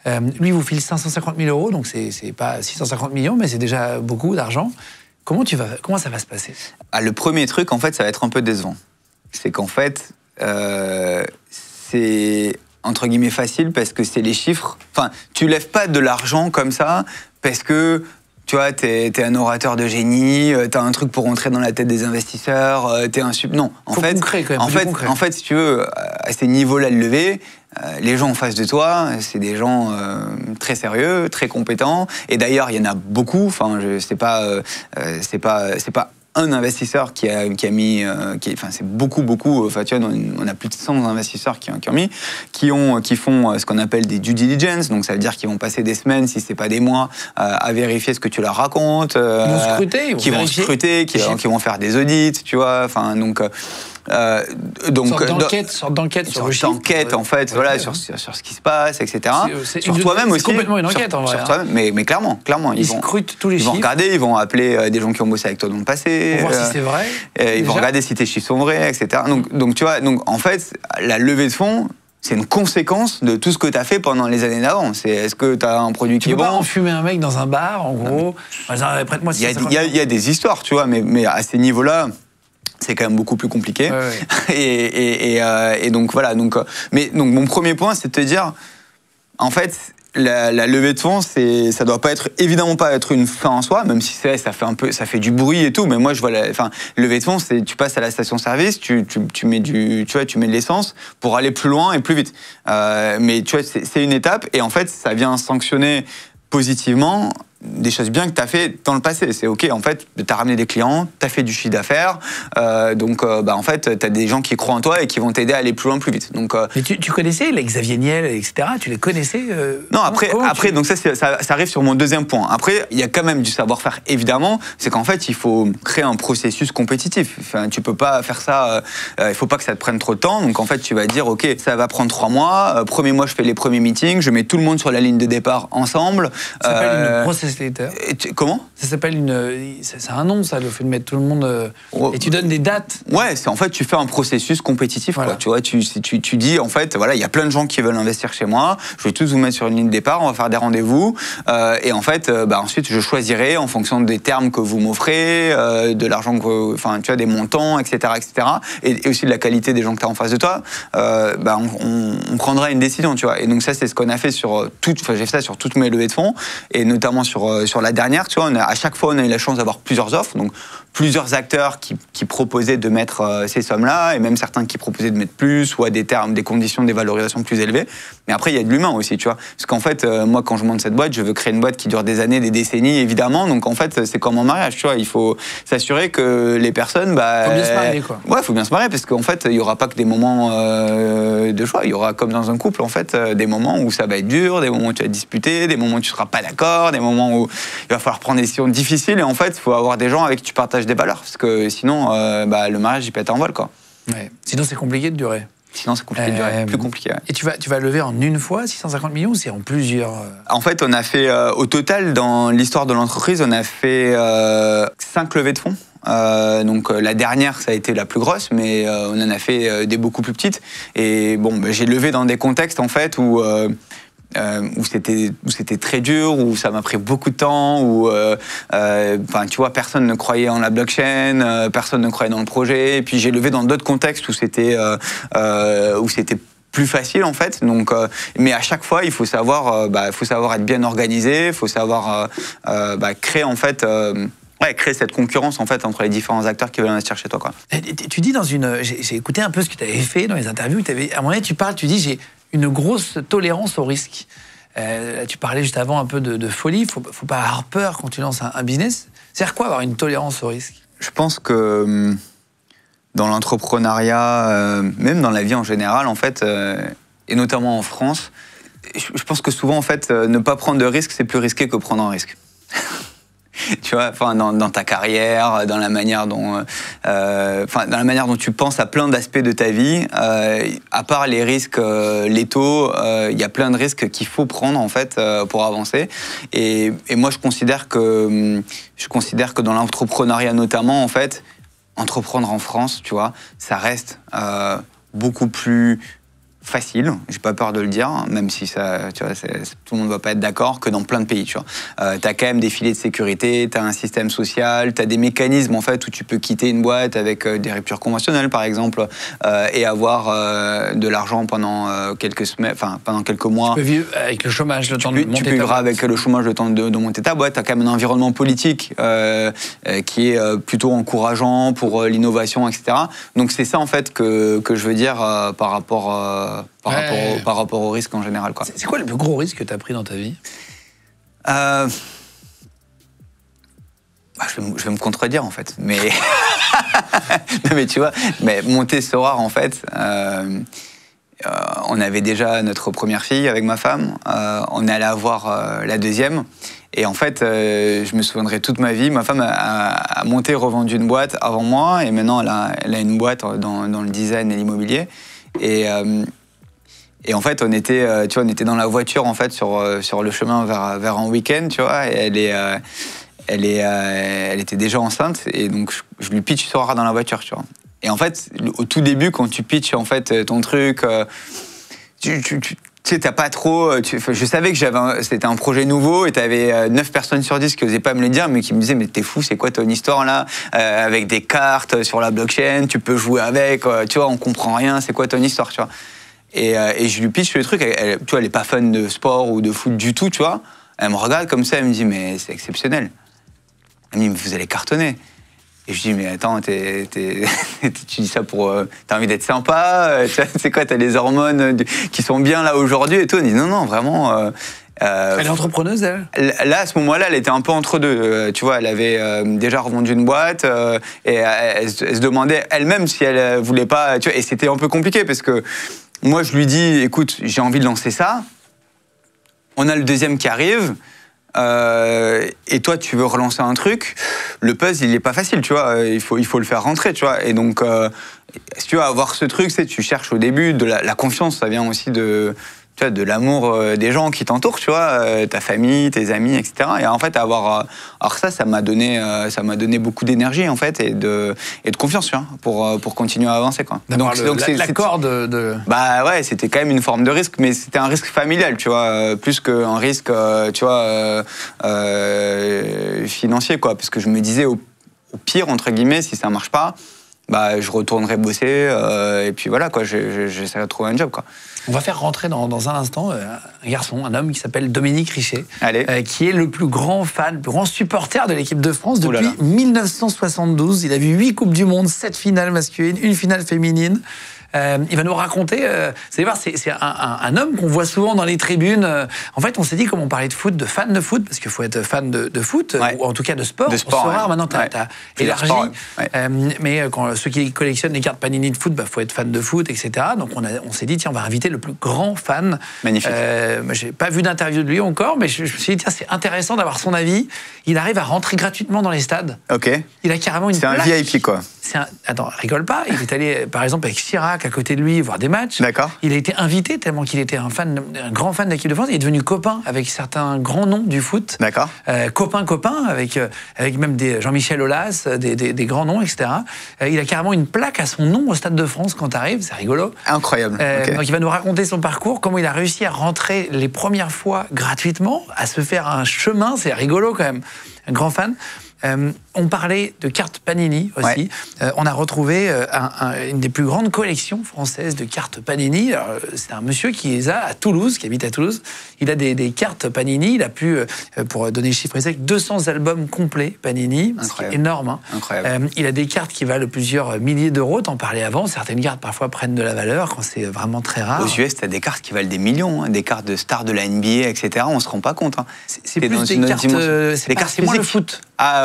Lui, il vous file 550 000 euros, donc c'est pas 650 millions, mais c'est déjà beaucoup d'argent. Comment ça va se passer? Le premier truc, en fait, ça va être un peu décevant. C'est qu'en fait, c'est entre guillemets facile parce que c'est les chiffres. Enfin, tu lèves pas de l'argent comme ça parce que tu vois, t'es un orateur de génie, t'as un truc pour rentrer dans la tête des investisseurs, t'es un non. En fait, si tu veux, à ces niveaux-là de levée, les gens en face de toi, c'est des gens très sérieux, très compétents. Et d'ailleurs, il y en a beaucoup. Enfin, c'est pas un investisseur qui a mis, c'est beaucoup. Enfin, tu vois, on a plus de 100 investisseurs qui font ce qu'on appelle des due diligence. Donc, ça veut dire qu'ils vont passer des semaines, si c'est pas des mois, à vérifier ce que tu leur racontes. Ils vont scruter, qui vont faire des audits, tu vois. Enfin, donc. Sorte d'enquête sur le chiffre. D'enquête, en fait, voilà, sur ce qui se passe, etc. Sur toi-même aussi. C'est complètement une enquête, en vrai. Sur toi-même, mais clairement. Ils scrutent tous les chiffres. Ils vont regarder, ils vont appeler des gens qui ont bossé avec toi dans le passé. Pour voir si c'est vrai. Ils vont regarder si tes chiffres sont vrais, etc. Donc, tu vois, en fait, la levée de fonds, c'est une conséquence de tout ce que tu as fait pendant les années d'avant. Est-ce que tu as un produit qui est bon? Tu peux pas enfumer un mec dans un bar, en gros. Prête-moi 650 000. Il y a des histoires, tu vois, mais à ces niveaux-là, c'est quand même beaucoup plus compliqué. Ouais. Et donc, voilà. Donc mon premier point, c'est de te dire, en fait, la levée de fonds, ça doit évidemment pas être une fin en soi, même si ça fait du bruit et tout. Mais moi, je vois, levée de fonds, c'est tu passes à la station-service, tu mets de l'essence pour aller plus loin et plus vite. Mais tu vois, c'est une étape et en fait, ça vient sanctionner positivement des choses bien que tu as fait dans le passé. C'est OK, en fait, tu as ramené des clients, tu as fait du chiffre d'affaires, donc en fait, tu as des gens qui croient en toi et qui vont t'aider à aller plus loin, plus vite. Donc, mais tu connaissais les Xavier Niel, etc. Tu les connaissais Non, après donc ça arrive sur mon deuxième point. Après, il y a quand même du savoir-faire, évidemment. C'est qu'en fait, il faut créer un processus compétitif. Enfin, tu peux pas faire ça, il faut pas que ça te prenne trop de temps. Donc, en fait, tu vas dire, OK, ça va prendre 3 mois. Premier mois, je fais les premiers meetings, je mets tout le monde sur la ligne de départ ensemble. Ça s'appelle une process letter. Comment ? Ça s'appelle c'est un nom, ça, le fait de mettre tout le monde. Et tu donnes des dates. Ouais, en fait, tu fais un processus compétitif. Voilà. Quoi. Tu vois, tu dis, en fait, voilà, il y a plein de gens qui veulent investir chez moi. Je vais tous vous mettre sur une ligne de départ. On va faire des rendez-vous. Et en fait, ensuite, je choisirai en fonction des termes que vous m'offrez, de l'argent enfin, tu vois, des montants, etc., etc. Et aussi de la qualité des gens que tu as en face de toi. On prendra une décision, tu vois. Et donc ça, c'est ce qu'on a fait j'ai fait ça sur toutes mes levées de fonds, et notamment sur la dernière, tu vois, à chaque fois, on a eu la chance d'avoir plusieurs offres, donc plusieurs acteurs qui proposaient de mettre ces sommes-là, et même certains qui proposaient de mettre plus, ou à des termes, des conditions, des valorisations plus élevées. Mais après, il y a de l'humain aussi, tu vois. Parce qu'en fait, moi, quand je monte cette boîte, je veux créer une boîte qui dure des années, des décennies, évidemment. Donc, en fait, c'est comme en mariage, tu vois. Il faut s'assurer que les personnes... faut bien se marier, quoi. Ouais, faut bien se marier, parce qu'en fait, il n'y aura pas que des moments de choix. Il y aura, comme dans un couple, en fait, des moments où ça va être dur, des moments où tu vas disputer, des moments où tu ne seras pas d'accord, des moments où il va falloir prendre des décisions difficiles. Et en fait, il faut avoir des gens avec qui tu partages des valeurs. Parce que sinon, le mariage, il pète en vol, quoi. Ouais. Sinon, c'est compliqué de durer. Sinon, c'est compliqué de durer. Plus compliqué, ouais. Et tu vas lever en une fois 650 millions ou c'est en plusieurs En fait, on a fait, au total, dans l'histoire de l'entreprise, on a fait 5 levées de fonds. Donc la dernière, ça a été la plus grosse, mais on en a fait des beaucoup plus petites. Et bon, j'ai levé dans des contextes, en fait, où c'était très dur, où ça m'a pris beaucoup de temps, où tu vois, personne ne croyait en la blockchain, personne ne croyait dans le projet. Et puis j'ai levé dans d'autres contextes où c'était plus facile, en fait. Donc, mais à chaque fois, il faut savoir être bien organisé, il faut savoir créer, en fait. Créer cette concurrence, en fait, entre les différents acteurs qui veulent investir chez toi, quoi. Tu dis j'ai écouté un peu ce que tu avais fait dans les interviews. À un moment donné, tu dis j'ai une grosse tolérance au risque. Tu parlais juste avant un peu de folie. Faut pas avoir peur quand tu lances un business. C'est-à-dire quoi avoir une tolérance au risque ? Je pense que dans l'entrepreneuriat, même dans la vie en général, en fait, et notamment en France, je pense que souvent, en fait, ne pas prendre de risque, c'est plus risqué que prendre un risque. Tu vois, enfin, dans ta carrière, dans la manière dont tu penses à plein d'aspects de ta vie, à part les risques létaux, il y a plein de risques qu'il faut prendre, en fait, pour avancer. Et moi, je considère que dans l'entrepreneuriat notamment, en fait, entreprendre en France, tu vois, ça reste beaucoup plus facile, j'ai pas peur de le dire, même si ça, tu vois, tout le monde va pas être d'accord, que dans plein de pays, tu vois. T'as quand même des filets de sécurité, t'as un système social, t'as des mécanismes, en fait, où tu peux quitter une boîte avec des ruptures conventionnelles, par exemple, et avoir de l'argent pendant quelques semaines, enfin, pendant quelques mois. Tu peux vivre avec le chômage le temps de monter ta boîte. Tu peux vivre avec le chômage le temps de monter ta boîte. T'as quand même un environnement politique qui est plutôt encourageant pour l'innovation, etc. Donc c'est ça, en fait, que je veux dire par rapport au risque en général, quoi. C'est quoi le plus gros risque que tu as pris dans ta vie ? Je vais me contredire, en fait. Mais, mais tu vois, monter Sorare, en fait, on avait déjà notre première fille avec ma femme. On allait avoir la deuxième. Et en fait, je me souviendrai toute ma vie. Ma femme a monté et revendu une boîte avant moi. Et maintenant, elle a une boîte dans le design et l'immobilier. Et en fait, on était dans la voiture, en fait, sur le chemin vers un week-end, tu vois. Et elle était déjà enceinte, et donc je lui pitch Sorare dans la voiture, tu vois. Et en fait, au tout début, quand tu pitches, en fait, ton truc, tu sais, t'as pas trop... je savais que c'était un projet nouveau, et t'avais 9 personnes sur 10 qui osaient pas me le dire, mais qui me disaient, mais t'es fou, c'est quoi ton histoire, là, avec des cartes sur la blockchain, tu peux jouer avec, tu vois, on comprend rien, c'est quoi ton histoire, tu vois. Et je lui pitch le truc. Tu vois, elle est pas fan de sport ou de foot du tout, tu vois. Elle me regarde comme ça, elle me dit, mais c'est exceptionnel. Elle me dit, mais vous allez cartonner. Et je dis, mais attends, tu dis ça pour... t'as envie d'être sympa, c'est quoi, t'as les hormones qui sont bien là aujourd'hui et tout. Elle dit, non, vraiment... elle est entrepreneuse, elle? Là, à ce moment-là, elle était un peu entre deux. Tu vois, elle avait déjà revendu une boîte et elle se demandait elle-même si elle voulait pas... Tu vois, et c'était un peu compliqué parce que moi, je lui dis, écoute, j'ai envie de lancer ça. On a le deuxième qui arrive. Et toi, tu veux relancer un truc, le puzzle, il est pas facile, tu vois. Il faut le faire rentrer, tu vois. Et donc, si tu veux avoir ce truc, tu cherches au début de la confiance, ça vient aussi de l'amour des gens qui t'entourent, tu vois, ta famille, tes amis, etc. Et en fait, alors ça m'a donné beaucoup d'énergie, en fait, et de confiance, tu vois, pour continuer à avancer, quoi. Donc l'accord de... Bah ouais, c'était quand même une forme de risque, mais c'était un risque familial, tu vois, plus qu'un risque, tu vois, financier, quoi. Parce que je me disais, au pire, entre guillemets, si ça marche pas, bah, je retournerai bosser, et puis voilà, quoi, j'essaierai de trouver un job, quoi. On va faire rentrer dans un instant un garçon, un homme qui s'appelle Dominique Richet, qui est le plus grand fan, le plus grand supporter de l'équipe de France depuis 1972. Il a vu 8 Coupes du Monde, 7 finales masculines, 1 finale féminine. Il va nous raconter, c'est un homme qu'on voit souvent dans les tribunes. En fait, on s'est dit, comme on parlait de foot, de fan de foot, parce qu'il faut être fan de foot, ou en tout cas de sport. De sport, rare, maintenant, tu as élargi. Sport, mais quand ceux qui collectionnent les cartes Panini de foot, faut être fan de foot, etc. Donc on s'est dit, tiens, on va inviter le plus grand fan. Magnifique. J'ai pas vu d'interview de lui encore, mais je me suis dit, tiens, c'est intéressant d'avoir son avis. Il arrive à rentrer gratuitement dans les stades. Ok. Il a carrément une plaque. C'est un VIP, quoi. Attends, rigole pas. Il est allé, par exemple, avec Chirac à côté de lui voir des matchs. D'accord. Il a été invité tellement qu'il était un grand fan de l'équipe de France. Il est devenu copain avec certains grands noms du foot. D'accord. Copain avec même des Jean-Michel Aulas, des grands noms, etc. Il a carrément une plaque à son nom au Stade de France quand t'arrives. C'est rigolo. Incroyable. Okay. Donc il va nous raconter son parcours, comment il a réussi à rentrer les premières fois gratuitement, à se faire un chemin. C'est rigolo quand même. Un grand fan. On parlait de cartes Panini aussi. Ouais. On a retrouvé une des plus grandes collections françaises de cartes Panini. C'est un monsieur qui les a à Toulouse, qui habite à Toulouse. Il a des cartes Panini. Il a pu, pour donner le chiffre exact, 200 albums complets Panini. C'est énorme. Hein. Incroyable. Il a des cartes qui valent plusieurs milliers d'euros. T'en parlais avant. Certaines cartes parfois prennent de la valeur quand c'est vraiment très rare. Aux US, t'as des cartes qui valent des millions, hein, des cartes de stars de la NBA, etc. On se rend pas compte. Hein. C'est plus des cartes. C'est moins le foot.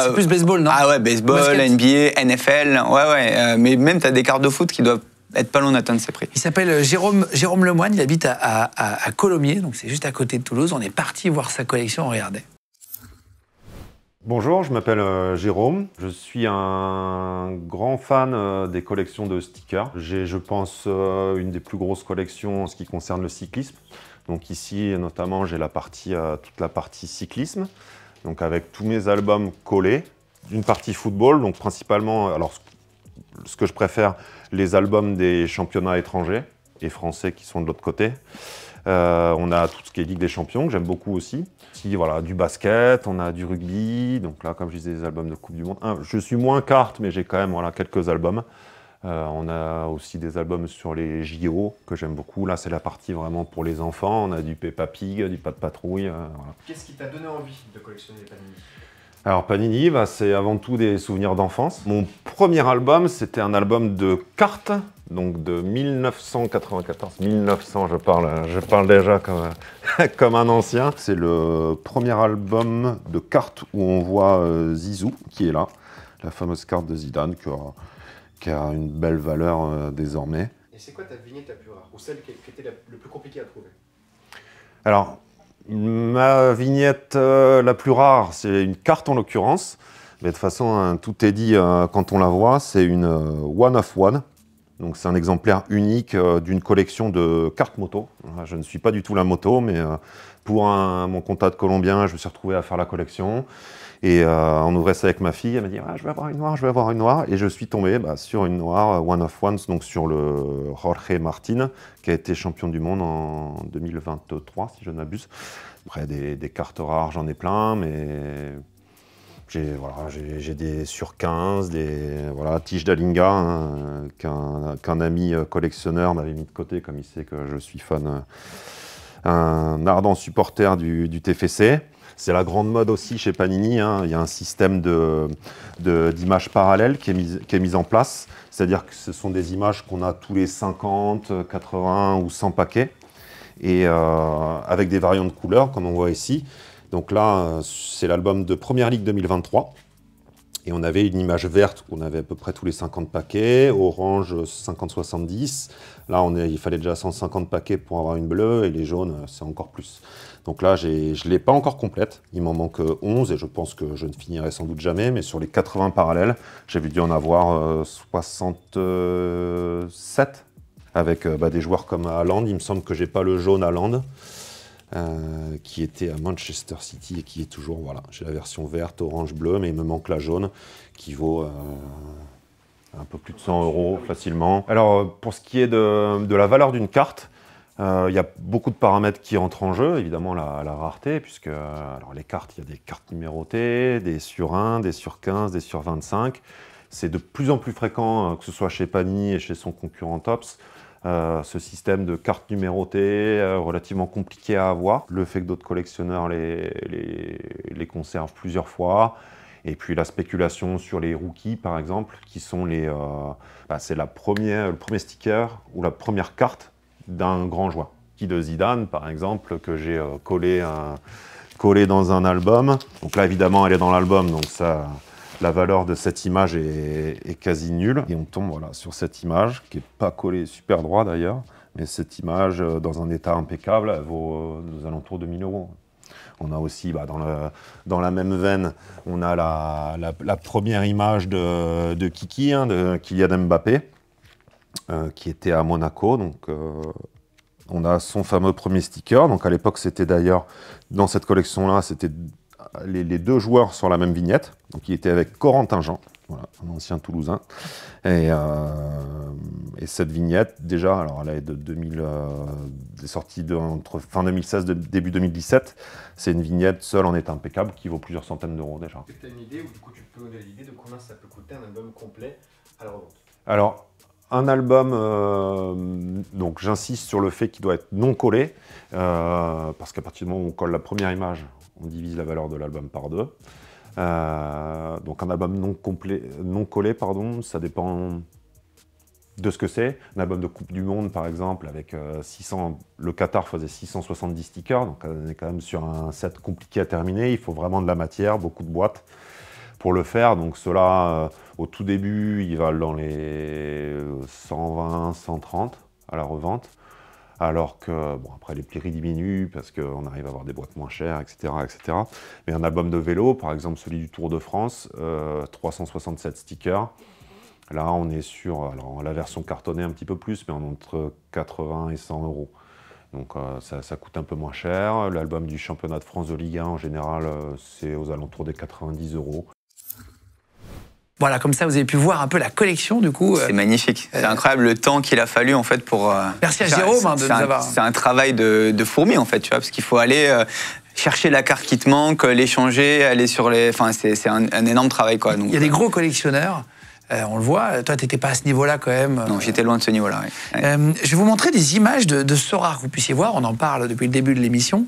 C'est plus baseball, non? Ah ouais, baseball, NBA, NFL, mais même t'as des cartes de foot qui doivent être pas loin d'atteindre ces prix. Il s'appelle Jérôme Lemoine, il habite à Colomiers, donc c'est juste à côté de Toulouse. On est parti voir sa collection, on regardait. Bonjour, je m'appelle Jérôme. Je suis un grand fan des collections de stickers. J'ai, je pense, une des plus grosses collections en ce qui concerne le cyclisme. Donc ici, notamment, j'ai toute la partie cyclisme, donc avec tous mes albums collés. Une partie football, donc principalement, alors ce que je préfère, les albums des championnats étrangers et français qui sont de l'autre côté. On a tout ce qui est Ligue des Champions, que j'aime beaucoup aussi. Voilà, du basket, on a du rugby, donc là, comme je disais, des albums de Coupe du Monde. Je suis moins carte, mais j'ai quand même quelques albums. On a aussi des albums sur les JO, que j'aime beaucoup. Là, c'est la partie vraiment pour les enfants. On a du Peppa Pig, du Pas de Patrouille. Voilà. Qu'est-ce qui t'a donné envie de collectionner les Panini ? Alors Panini, c'est avant tout des souvenirs d'enfance. Mon premier album, c'était un album de cartes, donc de 1994. 1900, je parle déjà comme un ancien. C'est le premier album de cartes où on voit Zizou, qui est là, la fameuse carte de Zidane, qui a une belle valeur désormais. Et c'est quoi ta vignette la plus rare, ou celle qui était le plus compliquée à trouver? Alors, ma vignette la plus rare, c'est une carte en l'occurrence. Mais de toute façon, tout est dit quand on la voit. C'est une one of one. Donc c'est un exemplaire unique d'une collection de cartes moto. Je ne suis pas du tout la moto, mais pour mon contact colombien, je me suis retrouvé à faire la collection. Et on ouvrait ça avec ma fille. Elle m'a dit je vais avoir une noire, je vais avoir une noire. Et je suis tombé sur une noire, one of one, donc sur le Jorge Martin, qui a été champion du monde en 2023, si je ne m'abuse. Après, des cartes rares, j'en ai plein, mais J'ai des sur 15, des tiges d'Alinga qu'un ami collectionneur m'avait mis de côté, comme il sait que je suis fan, un ardent supporter du TFC. C'est la grande mode aussi chez Panini, hein. Il y a un système d'images parallèles qui est mis en place. C'est-à-dire que ce sont des images qu'on a tous les 50, 80 ou 100 paquets, et avec des variantes de couleurs, comme on voit ici. Donc là, c'est l'album de Première Ligue 2023. Et on avait une image verte, on avait à peu près tous les 50 paquets, orange 50-70. Là, il fallait déjà 150 paquets pour avoir une bleue, et les jaunes, c'est encore plus. Donc là, je ne l'ai pas encore complète, il m'en manque 11, et je pense que je ne finirai sans doute jamais, mais sur les 80 parallèles, j'ai dû en avoir 67, avec des joueurs comme Haaland. Il me semble que je n'ai pas le jaune Haaland, qui était à Manchester City et qui est toujours, voilà, j'ai la version verte, orange, bleue, mais il me manque la jaune qui vaut un peu plus de 100 € facilement. Alors pour ce qui est de la valeur d'une carte, il y a beaucoup de paramètres qui entrent en jeu, évidemment la rareté, puisque alors les cartes, il y a des cartes numérotées, des sur 1, des sur 15, des sur 25. C'est de plus en plus fréquent, que ce soit chez Panini et chez son concurrent Topps, ce système de cartes numérotées relativement compliqué à avoir. Le fait que d'autres collectionneurs les conservent plusieurs fois. Et puis la spéculation sur les rookies, par exemple, qui sont c'est le premier sticker ou la première carte d'un grand joueur. Qui de Zidane, par exemple, que j'ai collé dans un album. Donc là, évidemment, elle est dans l'album, donc ça, la valeur de cette image est quasi nulle. Et on tombe sur cette image, qui n'est pas collée super droit d'ailleurs, mais cette image, dans un état impeccable, elle vaut aux alentours de 1 000 €. On a aussi, dans la même veine, on a la première image de Kiki, de Kylian Mbappé, qui était à Monaco. Donc, on a son fameux premier sticker. Donc, à l'époque, c'était d'ailleurs, dans cette collection-là, c'était les deux joueurs sur la même vignette. Donc, il était avec Corentin Jean, voilà, un ancien Toulousain. Et cette vignette, déjà, alors elle est est sortie entre fin 2016 et début 2017. C'est une vignette seule en état impeccable qui vaut plusieurs centaines d'euros déjà. Est-ce que tu as une idée, ou du coup tu peux donner l'idée de combien ça peut coûter un album complet à la revente? Alors, un album, donc j'insiste sur le fait qu'il doit être non collé, parce qu'à partir du moment où on colle la première image, on divise la valeur de l'album par 2. Donc un album non collé, ça dépend de ce que c'est. Un album de Coupe du Monde, par exemple, avec 600, le Qatar faisait 670 stickers, donc on est quand même sur un set compliqué à terminer. Il faut vraiment de la matière, beaucoup de boîtes pour le faire. Donc ceux-là, au tout début, ils valent dans les 120, 130 à la revente. Alors que, bon, après les prix diminuent parce qu'on arrive à avoir des boîtes moins chères, etc., etc. Mais un album de vélo, par exemple celui du Tour de France, 367 stickers. Là, on est sur, alors la version cartonnée un petit peu plus, mais entre 80 et 100 €. Donc ça coûte un peu moins cher. L'album du championnat de France de Ligue 1, en général, c'est aux alentours des 90 €. Voilà, comme ça, vous avez pu voir un peu la collection, du coup. C'est magnifique. C'est incroyable le temps qu'il a fallu, en fait, pour... Merci à Jérôme de nous avoir... C'est un travail de fourmi, en fait, tu vois, parce qu'il faut aller chercher la carte qui te manque, l'échanger, aller sur les... Enfin, c'est un énorme travail, quoi. Donc, il y a des gros collectionneurs. On le voit, toi, tu n'étais pas à ce niveau-là quand même. Non, j'étais loin de ce niveau-là. Oui. Je vais vous montrer des images de Sorare que vous puissiez voir. On en parle depuis le début de l'émission.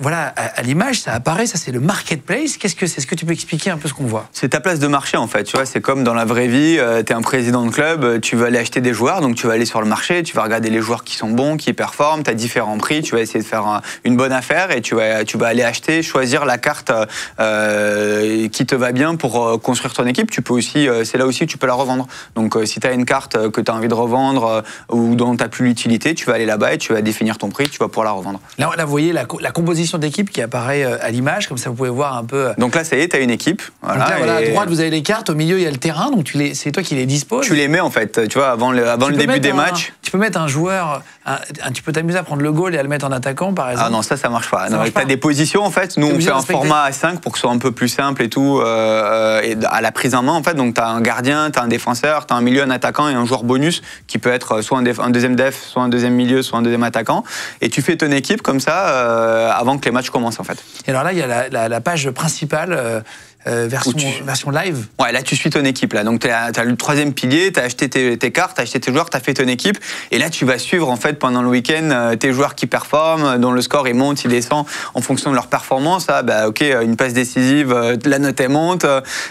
Voilà, à l'image, ça apparaît. Ça, c'est le marketplace. Qu'est-ce que c'est? Est-ce que tu peux expliquer un peu ce qu'on voit? C'est ta place de marché, en fait. Tu vois, c'est comme dans la vraie vie. Tu es un président de club, tu veux aller acheter des joueurs. Donc, tu vas aller sur le marché, tu vas regarder les joueurs qui sont bons, qui performent. Tu as différents prix. Tu vas essayer de faire une bonne affaire et tu vas aller acheter, choisir la carte qui te va bien pour construire ton équipe. Tu peux aussi, c'est là aussi que tu peux la revendre. Donc si tu as une carte que tu as envie de revendre ou dont tu n'as plus l'utilité, tu vas aller là-bas et tu vas définir ton prix, tu vas pouvoir la revendre. Là, vous voyez la composition d'équipe qui apparaît à l'image, comme ça vous pouvez voir un peu... Donc là, ça y est, tu as une équipe. Voilà, donc là, à droite, vous avez les cartes, au milieu, il y a le terrain, donc c'est toi qui les disposes. Tu les mets en fait, tu vois, avant le début des matchs. Tu peux mettre un joueur, tu peux t'amuser à prendre le goal et à le mettre en attaquant, par exemple. Ah non, ça marche pas. Tu as des positions, en fait. Nous, on fait un format A5 pour que ce soit un peu plus simple et tout, et à la prise en main, en fait. Donc, tu as un gardien, tu as un défenseur, tu as un milieu, un attaquant et un joueur bonus qui peut être soit un deuxième def, soit un deuxième milieu, soit un deuxième attaquant. Et tu fais ton équipe comme ça avant que les matchs commencent, en fait. Et alors là, il y a la page principale version live. Ouais, là, tu suis ton équipe. Là. Donc, tu as le troisième pilier, tu as acheté tes cartes, tu as acheté tes joueurs, tu as fait ton équipe. Et là, tu vas suivre, en fait, pendant le week-end, tes joueurs qui performent, dont le score, il monte, il descend en fonction de leur performance. Ah, bah, OK, une passe décisive, la note, elle monte.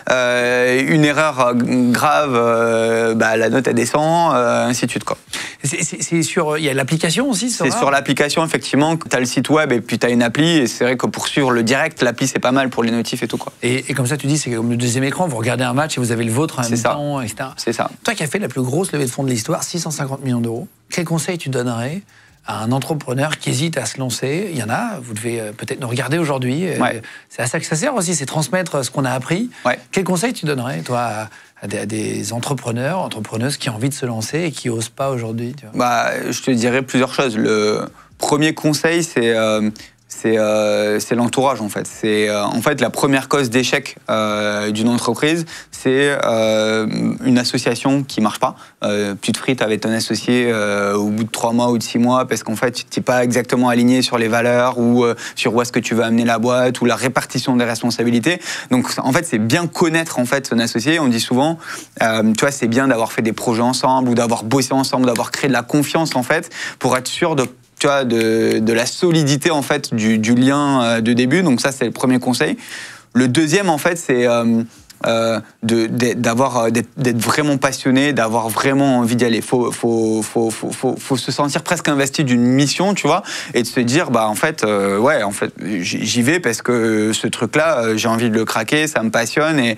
Une erreur grave, bah, la note, elle descend, ainsi de suite, quoi. C'est sur... Il y a l'application aussi, c'est sur l'application, effectivement. Tu as le site web et puis tu as une appli. Et c'est vrai que pour suivre le direct, l'appli, c'est pas mal pour les notifs et tout, quoi. Et comme ça, tu dis, c'est comme le deuxième écran, vous regardez un match et vous avez le vôtre en même temps, etc. C'est ça. Toi qui as fait la plus grosse levée de fonds de l'histoire, 650 millions d'euros, quel conseil tu donnerais à un entrepreneur qui hésite à se lancer? Il y en a, vous devez peut-être nous regarder aujourd'hui. Ouais. C'est à ça que ça sert aussi, c'est transmettre ce qu'on a appris. Ouais. Quel conseil tu donnerais, toi, à des entrepreneurs, entrepreneuses qui ont envie de se lancer et qui n'osent pas aujourd'hui? Bah, je te dirais plusieurs choses. Le premier conseil, c'est l'entourage, en fait. C'est en fait la première cause d'échec d'une entreprise, c'est une association qui marche pas. Tu te frites avec ton associé au bout de 3 mois ou de 6 mois parce qu'en fait, tu n'es pas exactement aligné sur les valeurs ou sur où est-ce que tu veux amener la boîte ou la répartition des responsabilités. Donc, en fait, c'est bien connaître en fait son associé. On dit souvent, tu vois, c'est bien d'avoir fait des projets ensemble ou d'avoir bossé ensemble, d'avoir créé de la confiance en fait pour être sûr de la solidité en fait du lien de début. Donc ça, c'est le premier conseil. Le deuxième, en fait, c'est d'être vraiment passionné, d'avoir vraiment envie d'y aller. Faut se sentir presque investi d'une mission, tu vois, et de se dire, bah en fait, j'y vais parce que ce truc-là, j'ai envie de le craquer, ça me passionne et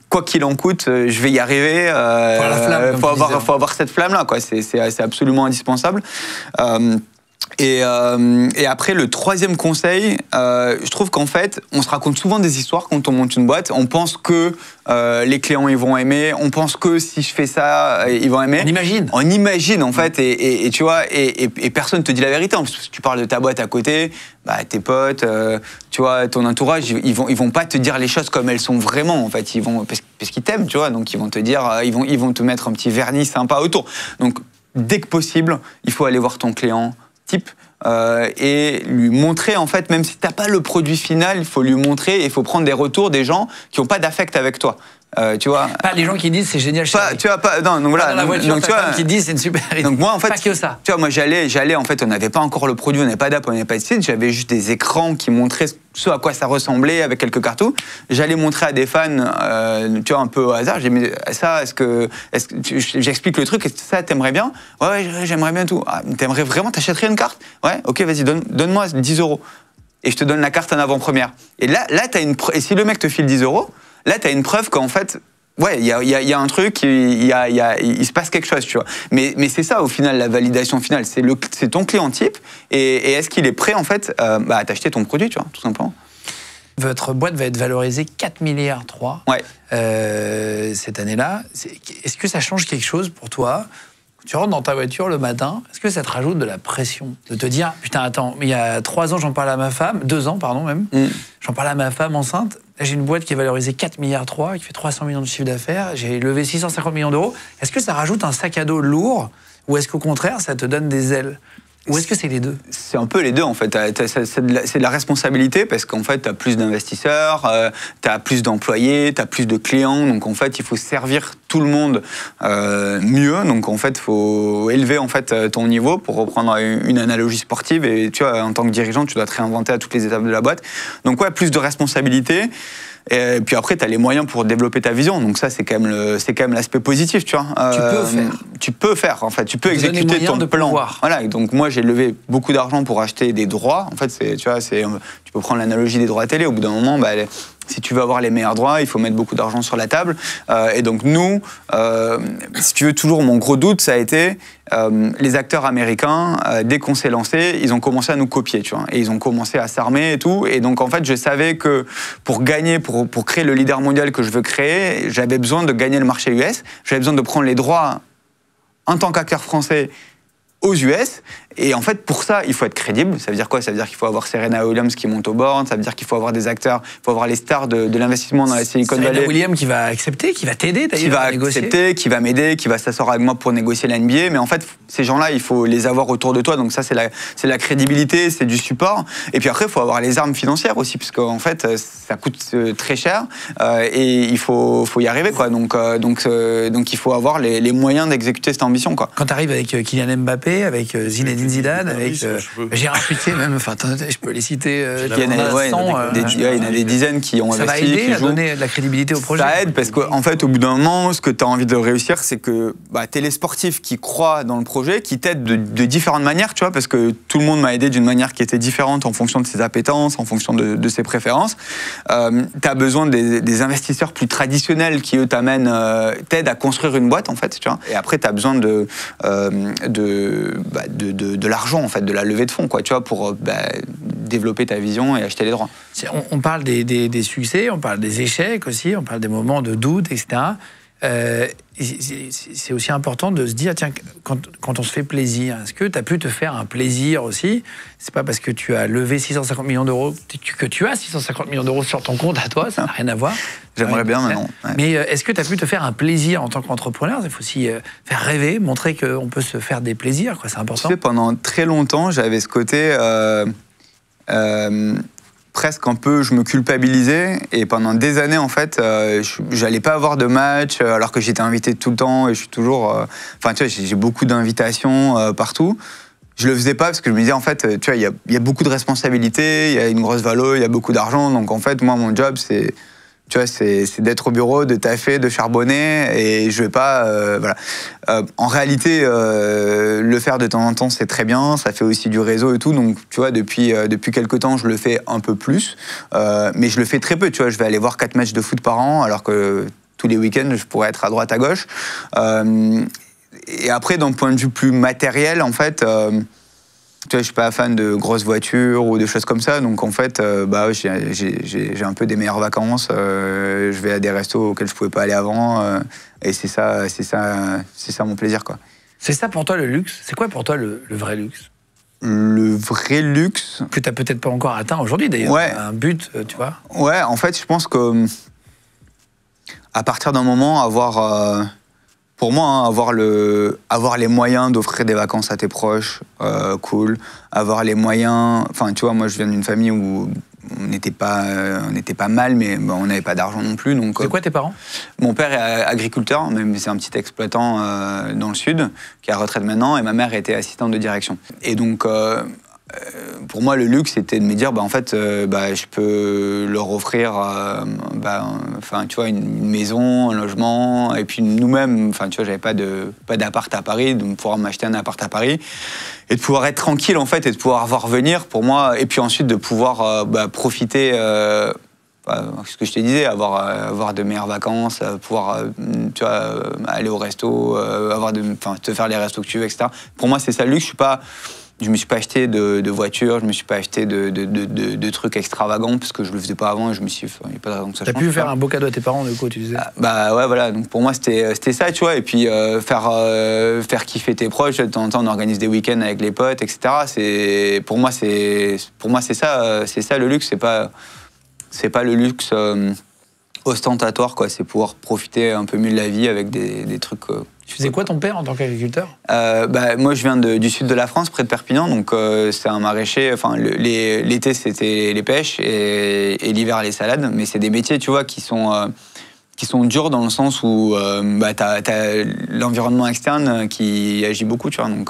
quoi qu'il en coûte, je vais y arriver. Faut avoir cette flamme-là, quoi. C'est absolument indispensable. Et après, le troisième conseil, je trouve qu'en fait, on se raconte souvent des histoires quand on monte une boîte. On pense que les clients, ils vont aimer. On pense que si je fais ça, ils vont aimer. On imagine. En fait. Et tu vois, et personne te dit la vérité. En plus, tu parles de ta boîte à côté, bah, tes potes, tu vois, ton entourage, ils vont pas te dire les choses comme elles sont vraiment. En fait, parce qu'ils t'aiment, tu vois. Donc, ils vont te dire, ils vont te mettre un petit vernis sympa autour. Donc, dès que possible, il faut aller voir ton client type et lui montrer, en fait, même si tu n'as pas le produit final, il faut lui montrer et il faut prendre des retours des gens qui n'ont pas d'affect avec toi. Tu vois, pas les gens qui disent c'est génial, tu vois, pas, non, donc voilà, dans la voiture, donc tu vois, qui disent c'est une super idée. Donc moi, en fait, pas que ça. Tu vois, moi j'allais, en fait, on n'avait pas encore le produit, on n'avait pas d'app, on n'avait pas de site, j'avais juste des écrans qui montraient ce à quoi ça ressemblait avec quelques cartons. J'allais montrer à des fans, tu vois, un peu au hasard. J'ai dit, ça, j'explique le truc, ça, t'aimerais bien? Ouais, j'aimerais bien tout. Ah, t'aimerais vraiment, t'achèterais une carte? Ouais, ok, vas-y, donne-moi 10 €. Et je te donne la carte en avant-première. Et là et si le mec te file 10 €, là, t'as une preuve qu'en fait, ouais, il y a un truc, il se passe quelque chose, tu vois. Mais c'est ça, au final, la validation finale. C'est ton client type et est-ce qu'il est prêt, en fait, à t'acheter ton produit, tu vois, tout simplement. Votre boîte va être valorisée 4,3 milliards cette année-là. Est-ce que ça change quelque chose pour toi? Tu rentres dans ta voiture le matin, est-ce que ça te rajoute de la pression? De te dire, putain, attends, il y a 3 ans, j'en parlais à ma femme, 2 ans, pardon, même, j'en parlais à ma femme enceinte, là, j'ai une boîte qui est valorisée 4,3 milliards, qui fait 300 millions de chiffre d'affaires, j'ai levé 650 millions d'euros. Est-ce que ça rajoute un sac à dos lourd, ou est-ce qu'au contraire, ça te donne des ailes? Ou est-ce que c'est les deux? C'est un peu les deux, en fait. C'est de la responsabilité parce qu'en fait, tu as plus d'investisseurs, tu as plus d'employés, tu as plus de clients. Donc, en fait, il faut servir tout le monde mieux. Donc, en fait, il faut élever en fait, ton niveau pour reprendre une analogie sportive. Et tu vois, en tant que dirigeant, tu dois te réinventer à toutes les étapes de la boîte. Donc, ouais, plus de responsabilité. Et puis après, tu as les moyens pour développer ta vision. Donc ça, c'est quand même l'aspect positif, tu vois. Tu peux faire, en fait. Tu peux exécuter ton plan. Voilà. Et donc moi, j'ai levé beaucoup d'argent pour acheter des droits. En fait, tu peux prendre l'analogie des droits télé. Au bout d'un moment, bah, si tu veux avoir les meilleurs droits, il faut mettre beaucoup d'argent sur la table. Et donc nous, si tu veux, toujours mon gros doute, ça a été les acteurs américains, dès qu'on s'est lancé, ils ont commencé à nous copier, tu vois. Et ils ont commencé à s'armer et tout. Et donc en fait, je savais que pour gagner, pour créer le leader mondial que je veux créer, j'avais besoin de gagner le marché US. J'avais besoin de prendre les droits en tant qu'acteur français aux US. Et en fait, pour ça, il faut être crédible. Ça veut dire quoi? Ça veut dire qu'il faut avoir Serena Williams qui monte au board, ça veut dire qu'il faut avoir des acteurs, il faut avoir les stars de l'investissement dans la Silicon Valley. Serena Williams qui va accepter, qui va t'aider d'ailleurs. Qui va accepter, qui va m'aider, qui va s'asseoir avec moi pour négocier la NBA. Mais en fait, ces gens-là, il faut les avoir autour de toi. Donc ça, c'est la crédibilité, c'est du support. Et puis après, il faut avoir les armes financières aussi, parce qu'en fait, ça coûte très cher et il faut y arriver, quoi. Donc il faut avoir les moyens d'exécuter cette ambition, quoi. Quand tu arrives avec Kylian Mbappé, avec Zinedine Zidane, avec Gérard Piqué même, enfin, attendez, je peux les citer. Il y en a des dizaines qui ont investi. Ça va aider à donner de la crédibilité au projet. Ça aide parce qu'en fait, au bout d'un moment, ce que tu as envie de réussir, c'est que tu es les sportifs qui croient dans le projet, qui t'aident de différentes manières, tu vois, parce que tout le monde m'a aidé d'une manière qui était différente en fonction de ses appétences, en fonction de ses préférences. Tu as besoin des investisseurs plus traditionnels qui, eux, t'aident à construire une boîte, en fait, tu vois. Et après, tu as besoin de l'argent, en fait, de la levée de fonds, quoi, tu vois, pour développer ta vision et acheter les droits. On parle des succès, on parle des échecs aussi, on parle des moments de doute, etc. C'est aussi important de se dire, tiens, quand on se fait plaisir, est-ce que tu as pu te faire un plaisir aussi? C'est pas parce que tu as levé 650 millions d'euros que tu as 650 millions d'euros sur ton compte à toi, ça n'a rien à voir. J'aimerais bien maintenant. Ouais. Mais est-ce que tu as pu te faire un plaisir en tant qu'entrepreneur? Il faut aussi faire rêver, montrer qu'on peut se faire des plaisirs, quoi. C'est important. Tu sais, pendant très longtemps, j'avais ce côté... presque un peu, je me culpabilisais et pendant des années en fait, j'allais pas avoir de match alors que j'étais invité tout le temps et je suis toujours, enfin tu vois, j'ai beaucoup d'invitations partout. Je le faisais pas parce que je me disais en fait, tu vois, il y a beaucoup de responsabilités, il y a une grosse valo, il y a beaucoup d'argent, donc en fait moi mon job c'est, tu vois, c'est d'être au bureau, de taffer, de charbonner, et je vais pas, voilà. En réalité, le faire de temps en temps, c'est très bien, ça fait aussi du réseau et tout, donc tu vois, depuis quelques temps, je le fais un peu plus, mais je le fais très peu, tu vois, je vais aller voir 4 matchs de foot par an, alors que tous les week-ends, je pourrais être à droite, à gauche. Et après, d'un point de vue plus matériel, en fait... tu vois, je suis pas fan de grosses voitures ou de choses comme ça, donc en fait, j'ai un peu des meilleures vacances. Je vais à des restos auxquels je pouvais pas aller avant, et c'est ça mon plaisir, quoi. C'est ça pour toi le luxe? C'est quoi pour toi le vrai luxe? Le vrai luxe que tu n'as peut-être pas encore atteint aujourd'hui, d'ailleurs. Ouais. Un but, tu vois. Ouais, en fait, je pense que à partir d'un moment, avoir pour moi, hein, avoir les moyens d'offrir des vacances à tes proches, cool. Avoir les moyens... Enfin, tu vois, moi, je viens d'une famille où on n'était pas mal, mais bon, on n'avait pas d'argent non plus. Donc, c'est quoi tes parents? Mon père est agriculteur, mais c'est un petit exploitant dans le sud, qui est à retraite maintenant, et ma mère était assistante de direction. Et donc... pour moi, le luxe, c'était de me dire, en fait, je peux leur offrir, tu vois, une maison, un logement, et puis nous-mêmes, enfin, tu vois, j'avais pas d'appart à Paris, donc pouvoir m'acheter un appart à Paris, et de pouvoir être tranquille, en fait, et de pouvoir voir venir, pour moi, et puis ensuite de pouvoir profiter, ce que je te disais, avoir de meilleures vacances, pouvoir, tu vois, aller au resto, te faire les restos que tu veux, etc. Pour moi, c'est ça le luxe. Je me suis pas acheté de voiture, je me suis pas acheté de trucs extravagants parce que je le faisais pas avant et je me suis dit, il n'y a pas de raison que ça change. T'as pu faire un beau cadeau à tes parents, du coup, tu disais? Ouais, voilà. Donc pour moi, c'était ça, tu vois. Et puis faire kiffer tes proches, de temps en temps, on organise des week-ends avec les potes, etc. Pour moi, c'est ça le luxe. C'est pas le luxe ostentatoire, quoi. C'est pouvoir profiter un peu mieux de la vie avec des trucs. Tu faisais quoi ton père en tant qu'agriculteur? Moi, je viens du sud de la France, près de Perpignan, donc c'est un maraîcher. Enfin, l'été, c'était les pêches et l'hiver, les salades. Mais c'est des métiers, tu vois, qui sont durs dans le sens où t'as l'environnement externe qui agit beaucoup, tu vois. Donc,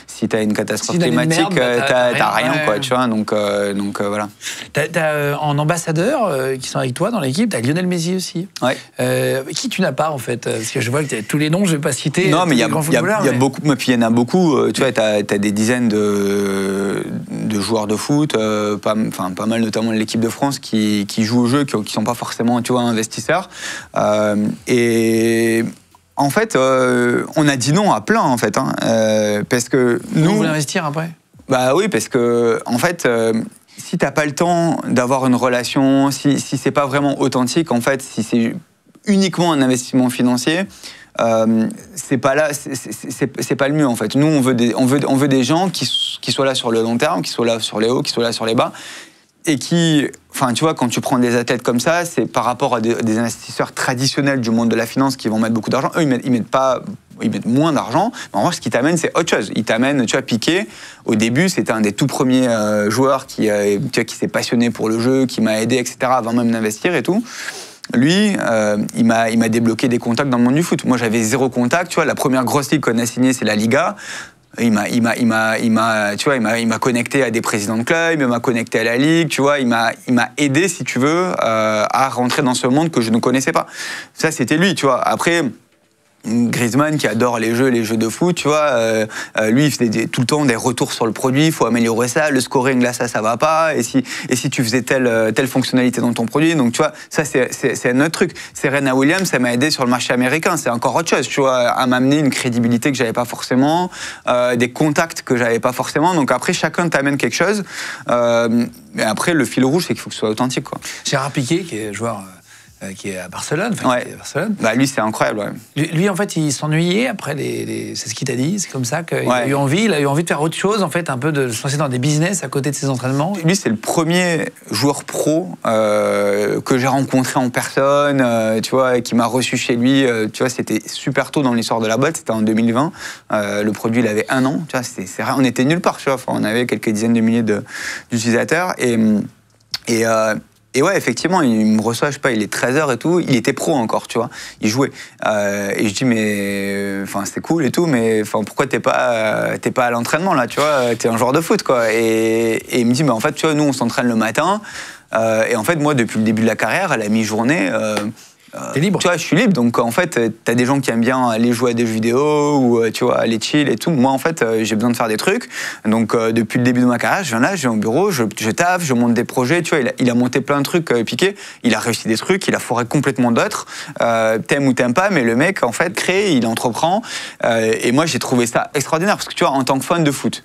si t'as une catastrophe climatique, t'as rien, quoi, tu vois. Donc voilà. T'as en ambassadeur qui sont avec toi dans l'équipe, t'as Lionel Messi aussi. Ouais. Qui tu n'as pas, en fait? Parce que je vois que tous les noms, je vais pas citer. Non, mais il y a beaucoup. Puis il y en a beaucoup. Tu vois, t'as des dizaines de joueurs de foot, pas mal, notamment l'équipe de France, qui jouent au jeu, qui sont pas forcément, tu vois, investisseurs. Et en fait, on a dit non à plein, en fait, hein, parce que nous... Vous voulez investir après? Bah oui, parce que, en fait, si t'as pas le temps d'avoir une relation, si c'est pas vraiment authentique, en fait, si c'est uniquement un investissement financier, c'est pas là, c'est pas le mieux en fait. Nous, on veut des gens qui soient là sur le long terme, qui soient là sur les hauts, qui soient là sur les bas, et qui, enfin, tu vois, quand tu prends des athlètes comme ça, c'est par rapport à des investisseurs traditionnels du monde de la finance qui vont mettre beaucoup d'argent. Eux, ils mettent moins d'argent. Mais en revanche, ce qu'ils t'amènent, c'est autre chose. Ils t'amènent, tu vois, Piqué. Au début, c'était un des tout premiers joueurs qui s'est passionné pour le jeu, qui m'a aidé, etc., avant même d'investir et tout. Lui, il m'a débloqué des contacts dans le monde du foot. Moi, j'avais 0 contact. Tu vois, la première grosse ligue qu'on a signée, c'est la Liga. Il m'a connecté à des présidents de club, il m'a connecté à la ligue, tu vois, il m'a aidé, si tu veux, à rentrer dans ce monde que je ne connaissais pas. Ça, c'était lui, tu vois. Après, Griezmann qui adore les jeux de foot, tu vois, lui il faisait tout le temps des retours sur le produit, il faut améliorer ça, le scoring là ça va pas, et si tu faisais telle fonctionnalité dans ton produit, donc tu vois, ça c'est un autre truc. Serena Williams, ça m'a aidé sur le marché américain, c'est encore autre chose, tu vois, à m'amener une crédibilité que j'avais pas forcément, des contacts que j'avais pas forcément, donc après chacun t'amène quelque chose, mais après le fil rouge c'est qu'il faut que ce soit authentique, quoi. Gérard Piqué, qui est joueur qui est à Barcelone. Ouais. Qui est à Barcelone. Bah, lui, c'est incroyable. Ouais. Lui, en fait, il s'ennuyait après c'est ce qu'il t'a dit. C'est comme ça qu'il a eu envie. Il a eu envie de faire autre chose, en fait, un peu de se lancer dans des business à côté de ses entraînements. Lui, c'est le premier joueur pro que j'ai rencontré en personne, tu vois, qui m'a reçu chez lui. Tu vois, c'était super tôt dans l'histoire de la boîte. C'était en 2020. Le produit, il avait 1 an. Tu vois, c'est rare. On était nulle part. Tu vois, enfin, on avait quelques dizaines de milliers d'utilisateurs et ouais, effectivement, il me reçoit, je sais pas, il est 13h et tout, il était pro encore, tu vois, il jouait. Et je dis, mais, enfin, c'est cool et tout, mais, enfin, pourquoi t'es pas à l'entraînement, là, tu vois, t'es un joueur de foot, quoi. Et il me dit, mais en fait, tu vois, nous, on s'entraîne le matin, et en fait, moi, depuis le début de la carrière, à la mi-journée, t'es libre. Tu vois, je suis libre, donc en fait, t'as des gens qui aiment bien aller jouer à des jeux vidéo ou tu vois, aller chill et tout. Moi, en fait, j'ai besoin de faire des trucs. Donc, depuis le début de ma carrière, je viens là, je viens au bureau, je taffe, je monte des projets. Tu vois, il a monté plein de trucs, Piqué. Il a réussi des trucs, il a foiré complètement d'autres. T'aimes ou t'aimes pas, mais le mec, en fait, crée, il entreprend. Et moi, j'ai trouvé ça extraordinaire parce que tu vois, en tant que fan de foot,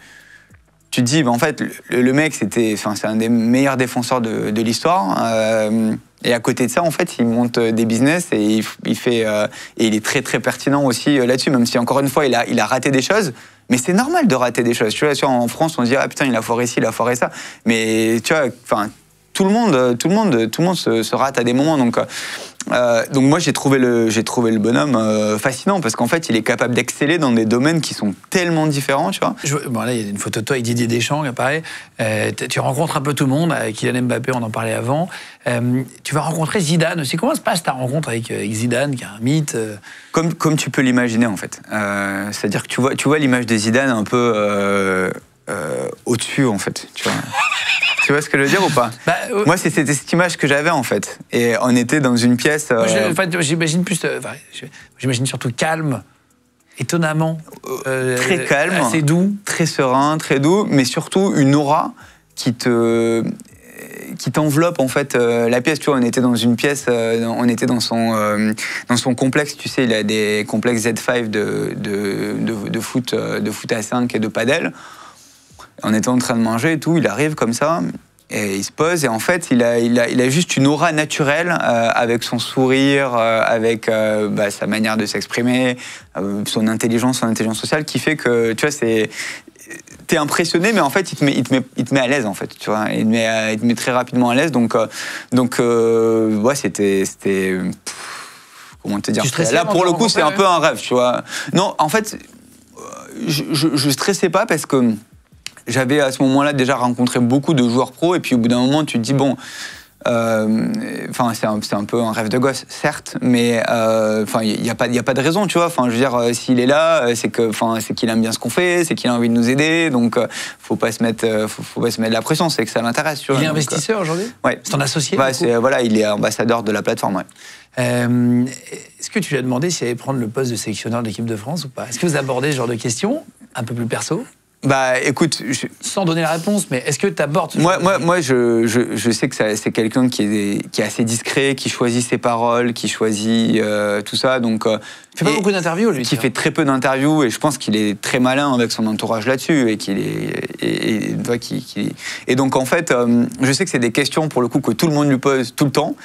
tu te dis, bah, en fait, le mec, c'est un des meilleurs défenseur de l'histoire. Et à côté de ça, en fait, il monte des business et il est très très pertinent aussi là-dessus, même si encore une fois, il a raté des choses. Mais c'est normal de rater des choses. Tu vois, en France, on se dit ah putain, il a foiré ci, il a foiré ça. Mais tu vois, enfin, tout le monde se rate à des moments. Donc moi, j'ai trouvé le bonhomme fascinant parce qu'en fait, il est capable d'exceller dans des domaines qui sont tellement différents, tu vois. Bon, là, il y a une photo de toi avec Didier Deschamps qui apparaît. Tu rencontres un peu tout le monde, avec Kylian Mbappé, on en parlait avant. Tu vas rencontrer Zidane aussi. Comment se passe ta rencontre avec Zidane, qui est un mythe Comme tu peux l'imaginer, en fait. C'est-à-dire que tu vois l'image de Zidane un peu au-dessus, en fait, tu vois. Tu vois ce que je veux dire ou pas? Moi, c'était cette image que j'avais, en fait. Et on était dans une pièce... J'imagine j'imagine surtout calme, étonnamment. Très calme. Assez doux. Très serein, très doux, mais surtout une aura qui t'enveloppe, en fait, la pièce. Tu vois, on était dans une pièce, on était dans son complexe. Tu sais, il a des complexes Z5 de foot à 5 et de padel. On était en train de manger et tout, il arrive comme ça, et il se pose, et en fait, il a juste une aura naturelle, avec son sourire, avec sa manière de s'exprimer, son intelligence sociale, qui fait que, tu vois, t'es impressionné, mais en fait, il te met à l'aise, en fait, tu vois, il te met très rapidement à l'aise, donc ouais, c'était comment te dire, là, pour le coup, c'est un peu un rêve, tu vois. Non, en fait, je stressais pas parce que j'avais à ce moment-là déjà rencontré beaucoup de joueurs pros, et puis au bout d'un moment, tu te dis, bon, c'est un peu un rêve de gosse, certes, mais il n'y a pas de raison, tu vois. Je veux dire, s'il est là, c'est qu'il aime bien ce qu'on fait, c'est qu'il a envie de nous aider, donc faut pas se mettre de la pression, c'est que ça l'intéresse, tu vois. Il est investisseur aujourd'hui? Ouais. C'est ton associé? Il est ambassadeur de la plateforme, ouais. Est-ce que tu lui as demandé s'il allait prendre le poste de sélectionneur de l'équipe de France ou pas? Est-ce que vous abordez ce genre de questions, un peu plus perso? Bah, écoute... Sans donner la réponse, mais est-ce que tu abordes... Moi, je sais que c'est quelqu'un qui est assez discret, qui choisit ses paroles, qui choisit tout ça, donc... il fait pas beaucoup d'interviews, lui. Qui fait très peu d'interviews, et je pense qu'il est très malin avec son entourage là-dessus, et donc, en fait, je sais que c'est des questions, pour le coup, que tout le monde lui pose tout le temps,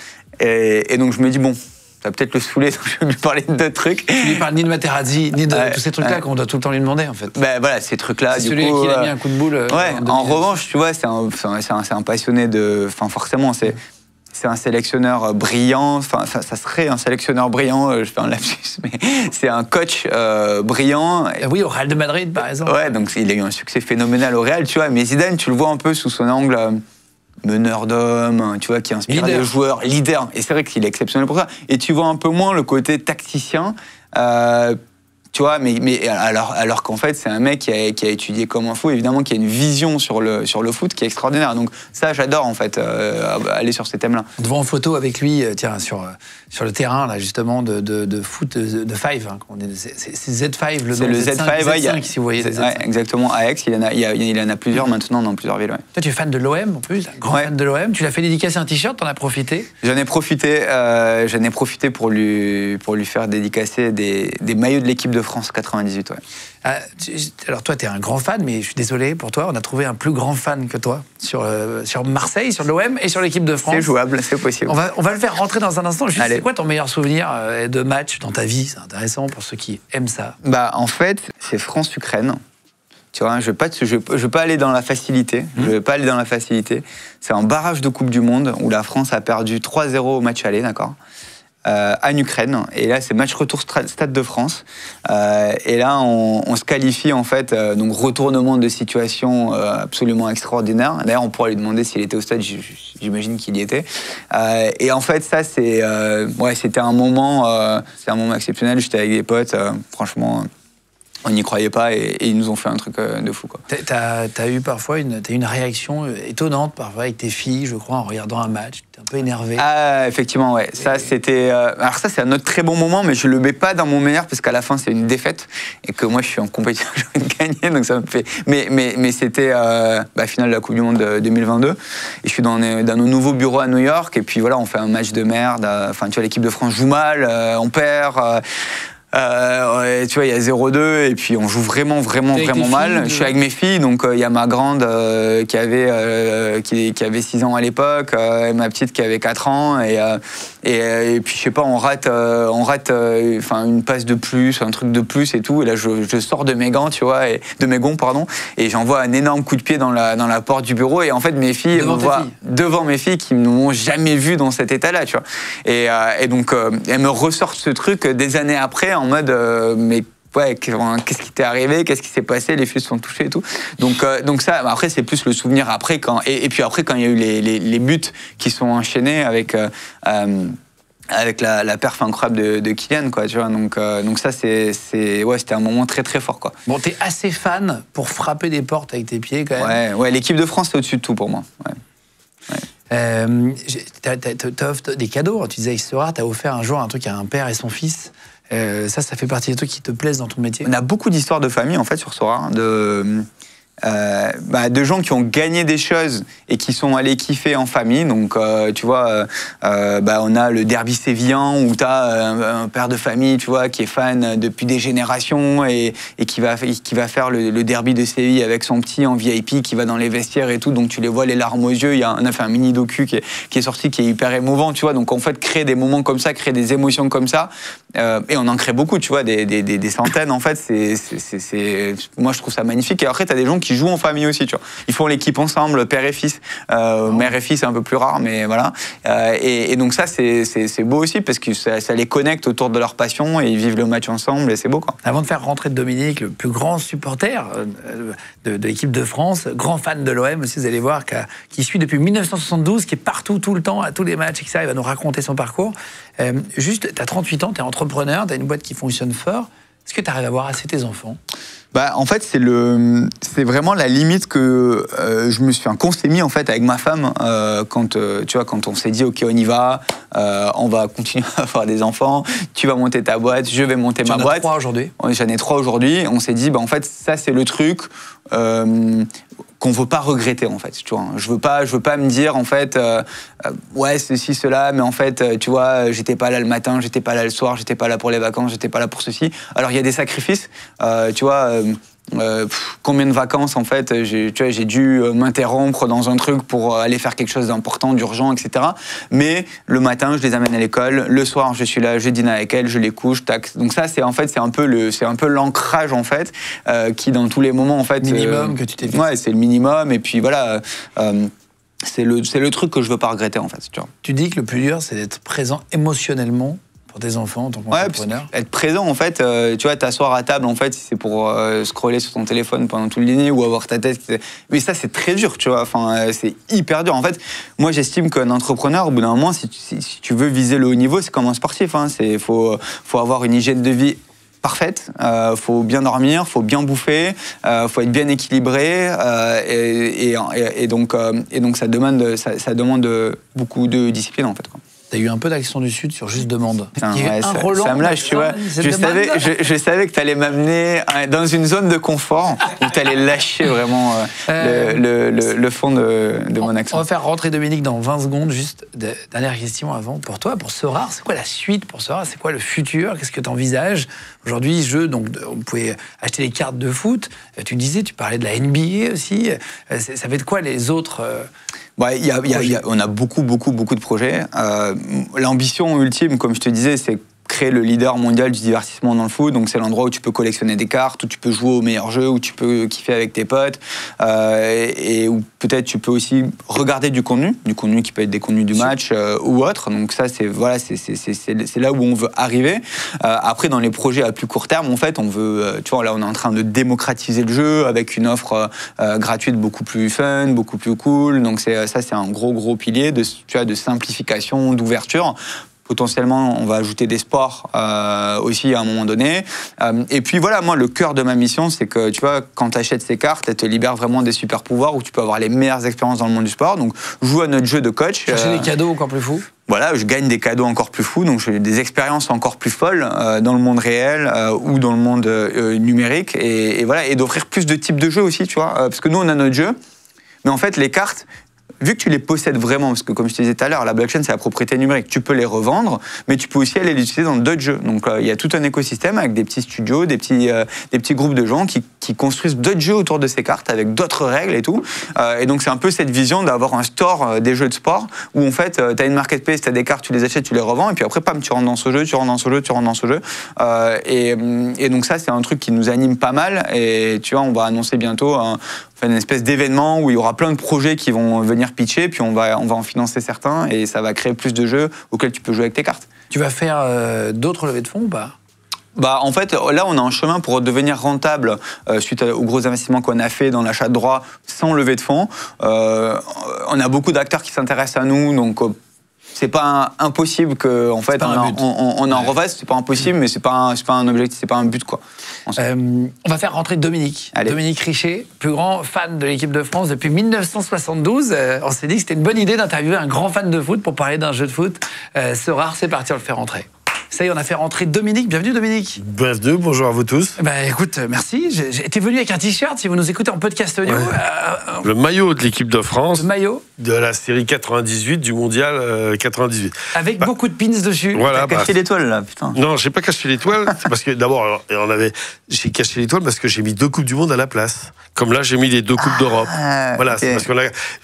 et donc je me dis, bon... ça va peut-être le saouler, donc je vais lui parler de d'autres trucs. Tu lui parles ni de Materazzi, ni de tous ces trucs-là qu'on doit tout le temps lui demander, en fait. Ben voilà, ces trucs-là. C'est celui qui a mis un coup de boule. Ouais, en revanche, tu vois, c'est un passionné de. Enfin, forcément, c'est un sélectionneur brillant. Enfin, ça serait un sélectionneur brillant. Je fais un lapsus, mais c'est un coach brillant. Oui, au Real de Madrid, par exemple. Ouais, donc il a eu un succès phénoménal au Real, tu vois. Mais Zidane, tu le vois un peu sous son angle. Meneur d'hommes, tu vois, qui inspire les joueurs, leader. Et c'est vrai qu'il est exceptionnel pour ça. Et tu vois un peu moins le côté tacticien, tu vois, mais alors qu'en fait, c'est un mec qui a étudié comme un fou, évidemment, qui a une vision sur le foot qui est extraordinaire. Donc ça, j'adore, en fait, aller sur ces thèmes-là. On te voit en photo avec lui, tiens, sur le terrain, là, justement, de foot de Five. Hein, c'est Z5, le nom. C'est le Z5, Z5, si vous voyez. Ouais, exactement, à Aix, il en a plusieurs maintenant dans plusieurs villes. Ouais. Toi, tu es fan de l'OM, en plus, un grand fan de l'OM. Tu l'as fait dédicacer un t-shirt, t'en as profité? J'en ai profité pour lui faire dédicacer des maillots de l'équipe de France 98, ouais. Alors toi, tu es un grand fan, mais je suis désolé pour toi, on a trouvé un plus grand fan que toi sur Marseille, sur l'OM et sur l'équipe de France. C'est jouable, c'est possible. On va le faire rentrer dans un instant. C'est quoi ton meilleur souvenir de match dans ta vie? C'est intéressant pour ceux qui aiment ça. Bah, en fait, c'est France-Ukraine. Tu vois, je veux pas aller dans la facilité. C'est un barrage de Coupe du Monde où la France a perdu 3-0 au match aller, d'accord, en Ukraine. Et là, c'est match retour Stade de France. Et là, on se qualifie, en fait, donc retournement de situation absolument extraordinaire. D'ailleurs, on pourrait lui demander s'il était au stade, j'imagine qu'il y était. Et en fait, ça, c'était un moment exceptionnel. J'étais avec des potes, franchement... On n'y croyait pas et ils nous ont fait un truc de fou, quoi. T'as eu parfois une réaction étonnante parfois avec tes filles, je crois, en regardant un match. T'es un peu énervé. Ah, effectivement, ouais. Ça, c'était. Alors ça, c'est un autre très bon moment, mais je le mets pas dans mon meilleur parce qu'à la fin, c'est une défaite et que moi, je suis en compétition, j'ai envie de gagner, donc ça me fait. Mais c'était finale de la Coupe du Monde 2022 et je suis dans nos nouveaux bureaux à New York et puis voilà, on fait un match de merde. Enfin, tu vois, l'équipe de France joue mal, on perd. Tu vois, il y a 0-2 et puis on joue vraiment mal. Je suis avec mes filles, donc il y a ma grande qui avait 6 ans à l'époque, et ma petite qui avait 4 ans et puis je sais pas, on rate une passe de plus, un truc de plus et tout. Et là je sors de mes gants, tu vois, de mes gonds, pardon, et j'envoie un énorme coup de pied dans la porte du bureau et en fait mes filles me voient devant mes filles qui ne m'ont jamais vu dans cet état-là, tu vois. Et donc elles me ressortent ce truc des années après en mode mais ouais, qu'est-ce qui t'est arrivé, qu'est-ce qui s'est passé, les filles se sont touchées et tout. Donc ça, après c'est plus le souvenir après et puis après quand il y a eu les buts qui sont enchaînés avec la perf incroyable de Kylian, quoi, tu vois. Donc ça c'était un moment très très fort, quoi. Bon, t'es assez fan pour frapper des portes avec tes pieds quand même. Ouais, l'équipe de France c'est au-dessus de tout pour moi. Ouais. T'as offert des cadeaux. Tu disais Sora, t'as offert un jour un truc à un père et son fils. Ça fait partie des trucs qui te plaisent dans ton métier. On a beaucoup d'histoires de famille en fait sur Sora, de gens qui ont gagné des choses et qui sont allés kiffer en famille. Donc, tu vois, on a le derby sévillan où tu as un père de famille, tu vois, qui est fan depuis des générations et qui va faire le derby de Séville avec son petit en VIP, qui va dans les vestiaires et tout. Donc, tu les vois les larmes aux yeux. On a fait un mini docu qui est sorti, qui est hyper émouvant, tu vois. Donc, en fait, créer des moments comme ça, créer des émotions comme ça, et on en crée beaucoup, tu vois, des centaines, en fait. Moi, je trouve ça magnifique. Et après, tu as des gens qui jouent en famille aussi, tu vois. Ils font l'équipe ensemble, père et fils. Mère et fils, c'est un peu plus rare, mais voilà. Et donc ça, c'est beau aussi, parce que ça les connecte autour de leur passion, et ils vivent le match ensemble, et c'est beau, quoi. Avant de faire rentrer Dominique, le plus grand supporter de l'équipe de France, grand fan de l'OM aussi, vous allez voir, qui suit depuis 1972, qui est partout, tout le temps, à tous les matchs, etc. Il va nous raconter son parcours. Juste, tu as 38 ans, tu es entrepreneur, tu as une boîte qui fonctionne fort. Est-ce que tu arrives à voir assez tes enfants? En fait, c'est vraiment la limite que qu'on s'est mis en fait avec ma femme quand on s'est dit ok, on y va, on va continuer à avoir des enfants, tu vas monter ta boîte, je vais monter ma boîte. J'en ai 3 aujourd'hui. J'en ai 3 aujourd'hui. On s'est dit en fait ça c'est le truc qu'on veut pas regretter, en fait, tu vois. Je veux pas me dire en fait ouais, ceci cela, mais en fait tu vois, j'étais pas là le matin, j'étais pas là le soir, j'étais pas là pour les vacances, j'étais pas là pour ceci. Alors il y a des sacrifices, tu vois. Combien de vacances, en fait, j'ai dû m'interrompre dans un truc pour aller faire quelque chose d'important, d'urgent, etc. Mais le matin, je les amène à l'école. Le soir, je suis là, je dîne avec elles, je les couche, tac. Donc ça, c'est un peu l'ancrage, en fait, qui, dans tous les moments, en fait... Minimum que tu t'es fixé. Ouais, c'est le minimum. Et puis, voilà... c'est le truc que je veux pas regretter, en fait. Tu vois. Tu dis que le plus dur, c'est d'être présent émotionnellement pour tes enfants en tant qu'entrepreneur. Être présent, en fait, tu vois, t'asseoir à table, en fait, si c'est pour scroller sur ton téléphone pendant tout le dîner ou avoir ta tête. Mais ça, c'est très dur, tu vois. Enfin, c'est hyper dur. En fait, moi, j'estime qu'un entrepreneur, au bout d'un moment, si tu veux viser le haut niveau, c'est comme un sportif. Hein. Faut avoir une hygiène de vie parfaite, faut bien dormir, faut bien bouffer, faut être bien équilibré, et donc ça demande beaucoup de discipline, en fait, quoi. T'as eu un peu d'Action du Sud sur Juste Demande. Putain, ouais, ça me lâche, tu vois. Je savais que t'allais m'amener dans une zone de confort où t'allais lâcher vraiment le fond de mon accent. On va faire rentrer Dominique dans 20 secondes. Juste, dernière question avant. Pour toi, pour Sorare, c'est quoi la suite pour Sorare? C'est quoi le futur? Qu'est-ce que tu envisages? Aujourd'hui, donc, vous pouvez acheter les cartes de foot. Tu disais, tu parlais de la NBA aussi. Ça fait de quoi les autres on a beaucoup de projets. L'ambition ultime, comme je te disais, c'est créer le leader mondial du divertissement dans le foot. Donc c'est l'endroit où tu peux collectionner des cartes, où tu peux jouer aux meilleurs jeux, où tu peux kiffer avec tes potes, et où peut-être tu peux aussi regarder du contenu qui peut être des contenus du match ou autre. Donc ça, c'est là où on veut arriver. Après, dans les projets à plus court terme, en fait, on veut, tu vois, là, on est en train de démocratiser le jeu avec une offre gratuite beaucoup plus fun, beaucoup plus cool. Donc ça, c'est un gros pilier de simplification, d'ouverture. Potentiellement, on va ajouter des sports aussi à un moment donné. Et puis voilà, moi, le cœur de ma mission, c'est que, tu vois, quand tu achètes ces cartes, elles te libèrent vraiment des super pouvoirs où tu peux avoir les meilleures expériences dans le monde du sport. Donc, joue à notre jeu de coach. Chercher des cadeaux encore plus fous. Voilà, je gagne des cadeaux encore plus fous, donc j'ai des expériences encore plus folles dans le monde réel ou dans le monde numérique. Et voilà, et d'offrir plus de types de jeux aussi, tu vois. Parce que nous, on a notre jeu, mais en fait, les cartes... Vu que tu les possèdes vraiment, parce que comme je te disais tout à l'heure, la blockchain, c'est la propriété numérique. Tu peux les revendre, mais tu peux aussi aller les utiliser dans d'autres jeux. Donc, il y a tout un écosystème avec des petits studios, des petits groupes de gens qui construisent d'autres jeux autour de ces cartes avec d'autres règles et tout. Et donc, c'est un peu cette vision d'avoir un store des jeux de sport où, en fait, tu as une marketplace, tu as des cartes, tu les achètes, tu les revends, et puis après, pam, tu rentres dans ce jeu, tu rentres dans ce jeu, tu rentres dans ce jeu. Et donc, ça, c'est un truc qui nous anime pas mal. Et tu vois, on va annoncer bientôt une espèce d'événement où il y aura plein de projets qui vont venir pitcher, puis on va en financer certains, et ça va créer plus de jeux auxquels tu peux jouer avec tes cartes. Tu vas faire d'autres levées de fonds ou pas ? En fait, là, on a un chemin pour devenir rentable suite aux gros investissements qu'on a fait dans l'achat de droits sans levée de fonds. On a beaucoup d'acteurs qui s'intéressent à nous, donc... c'est pas impossible que, en fait, on en refasse. C'est pas impossible, mais c'est pas un objectif, c'est pas un but, quoi. On va faire rentrer Dominique. Allez. Dominique Richet, plus grand fan de l'équipe de France depuis 1972. On s'est dit que c'était une bonne idée d'interviewer un grand fan de foot pour parler d'un jeu de foot. Sorare, c'est parti, on le fait rentrer. Ça y est, on a fait rentrer Dominique. Bienvenue, Dominique. Bienvenue, bonjour à vous tous. Écoute, merci. J'étais venu avec un t-shirt, si vous nous écoutez en podcast audio. Ouais. Le maillot de l'équipe de France. Le maillot de la série 98 du mondial 98. Avec beaucoup de pins dessus. Voilà, T'as caché l'étoile, là, putain. Non, j'ai pas caché l'étoile. C'est parce que d'abord, j'ai caché l'étoile parce que j'ai mis 2 Coupes du Monde à la place. Comme là, j'ai mis les 2 Coupes d'Europe. Voilà, okay. C'est parce que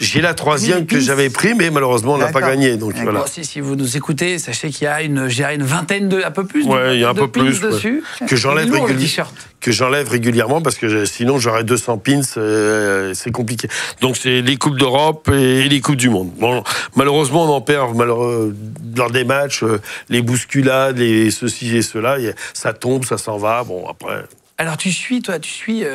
j'ai la 3e que j'avais pris, mais malheureusement, on n'a pas gagné. Donc, voilà. Bon, si vous nous écoutez, sachez qu'il y a une vingtaine un peu plus. Ouais, il y a un peu plus dessus. Que j'enlève régulièrement parce que sinon j'aurais 200 pins, c'est compliqué. Donc c'est les Coupes d'Europe et les Coupes du Monde. Bon, malheureusement, on en perd lors des matchs, les bousculades, les ceci et cela, ça tombe, ça s'en va. Bon, après. Alors tu suis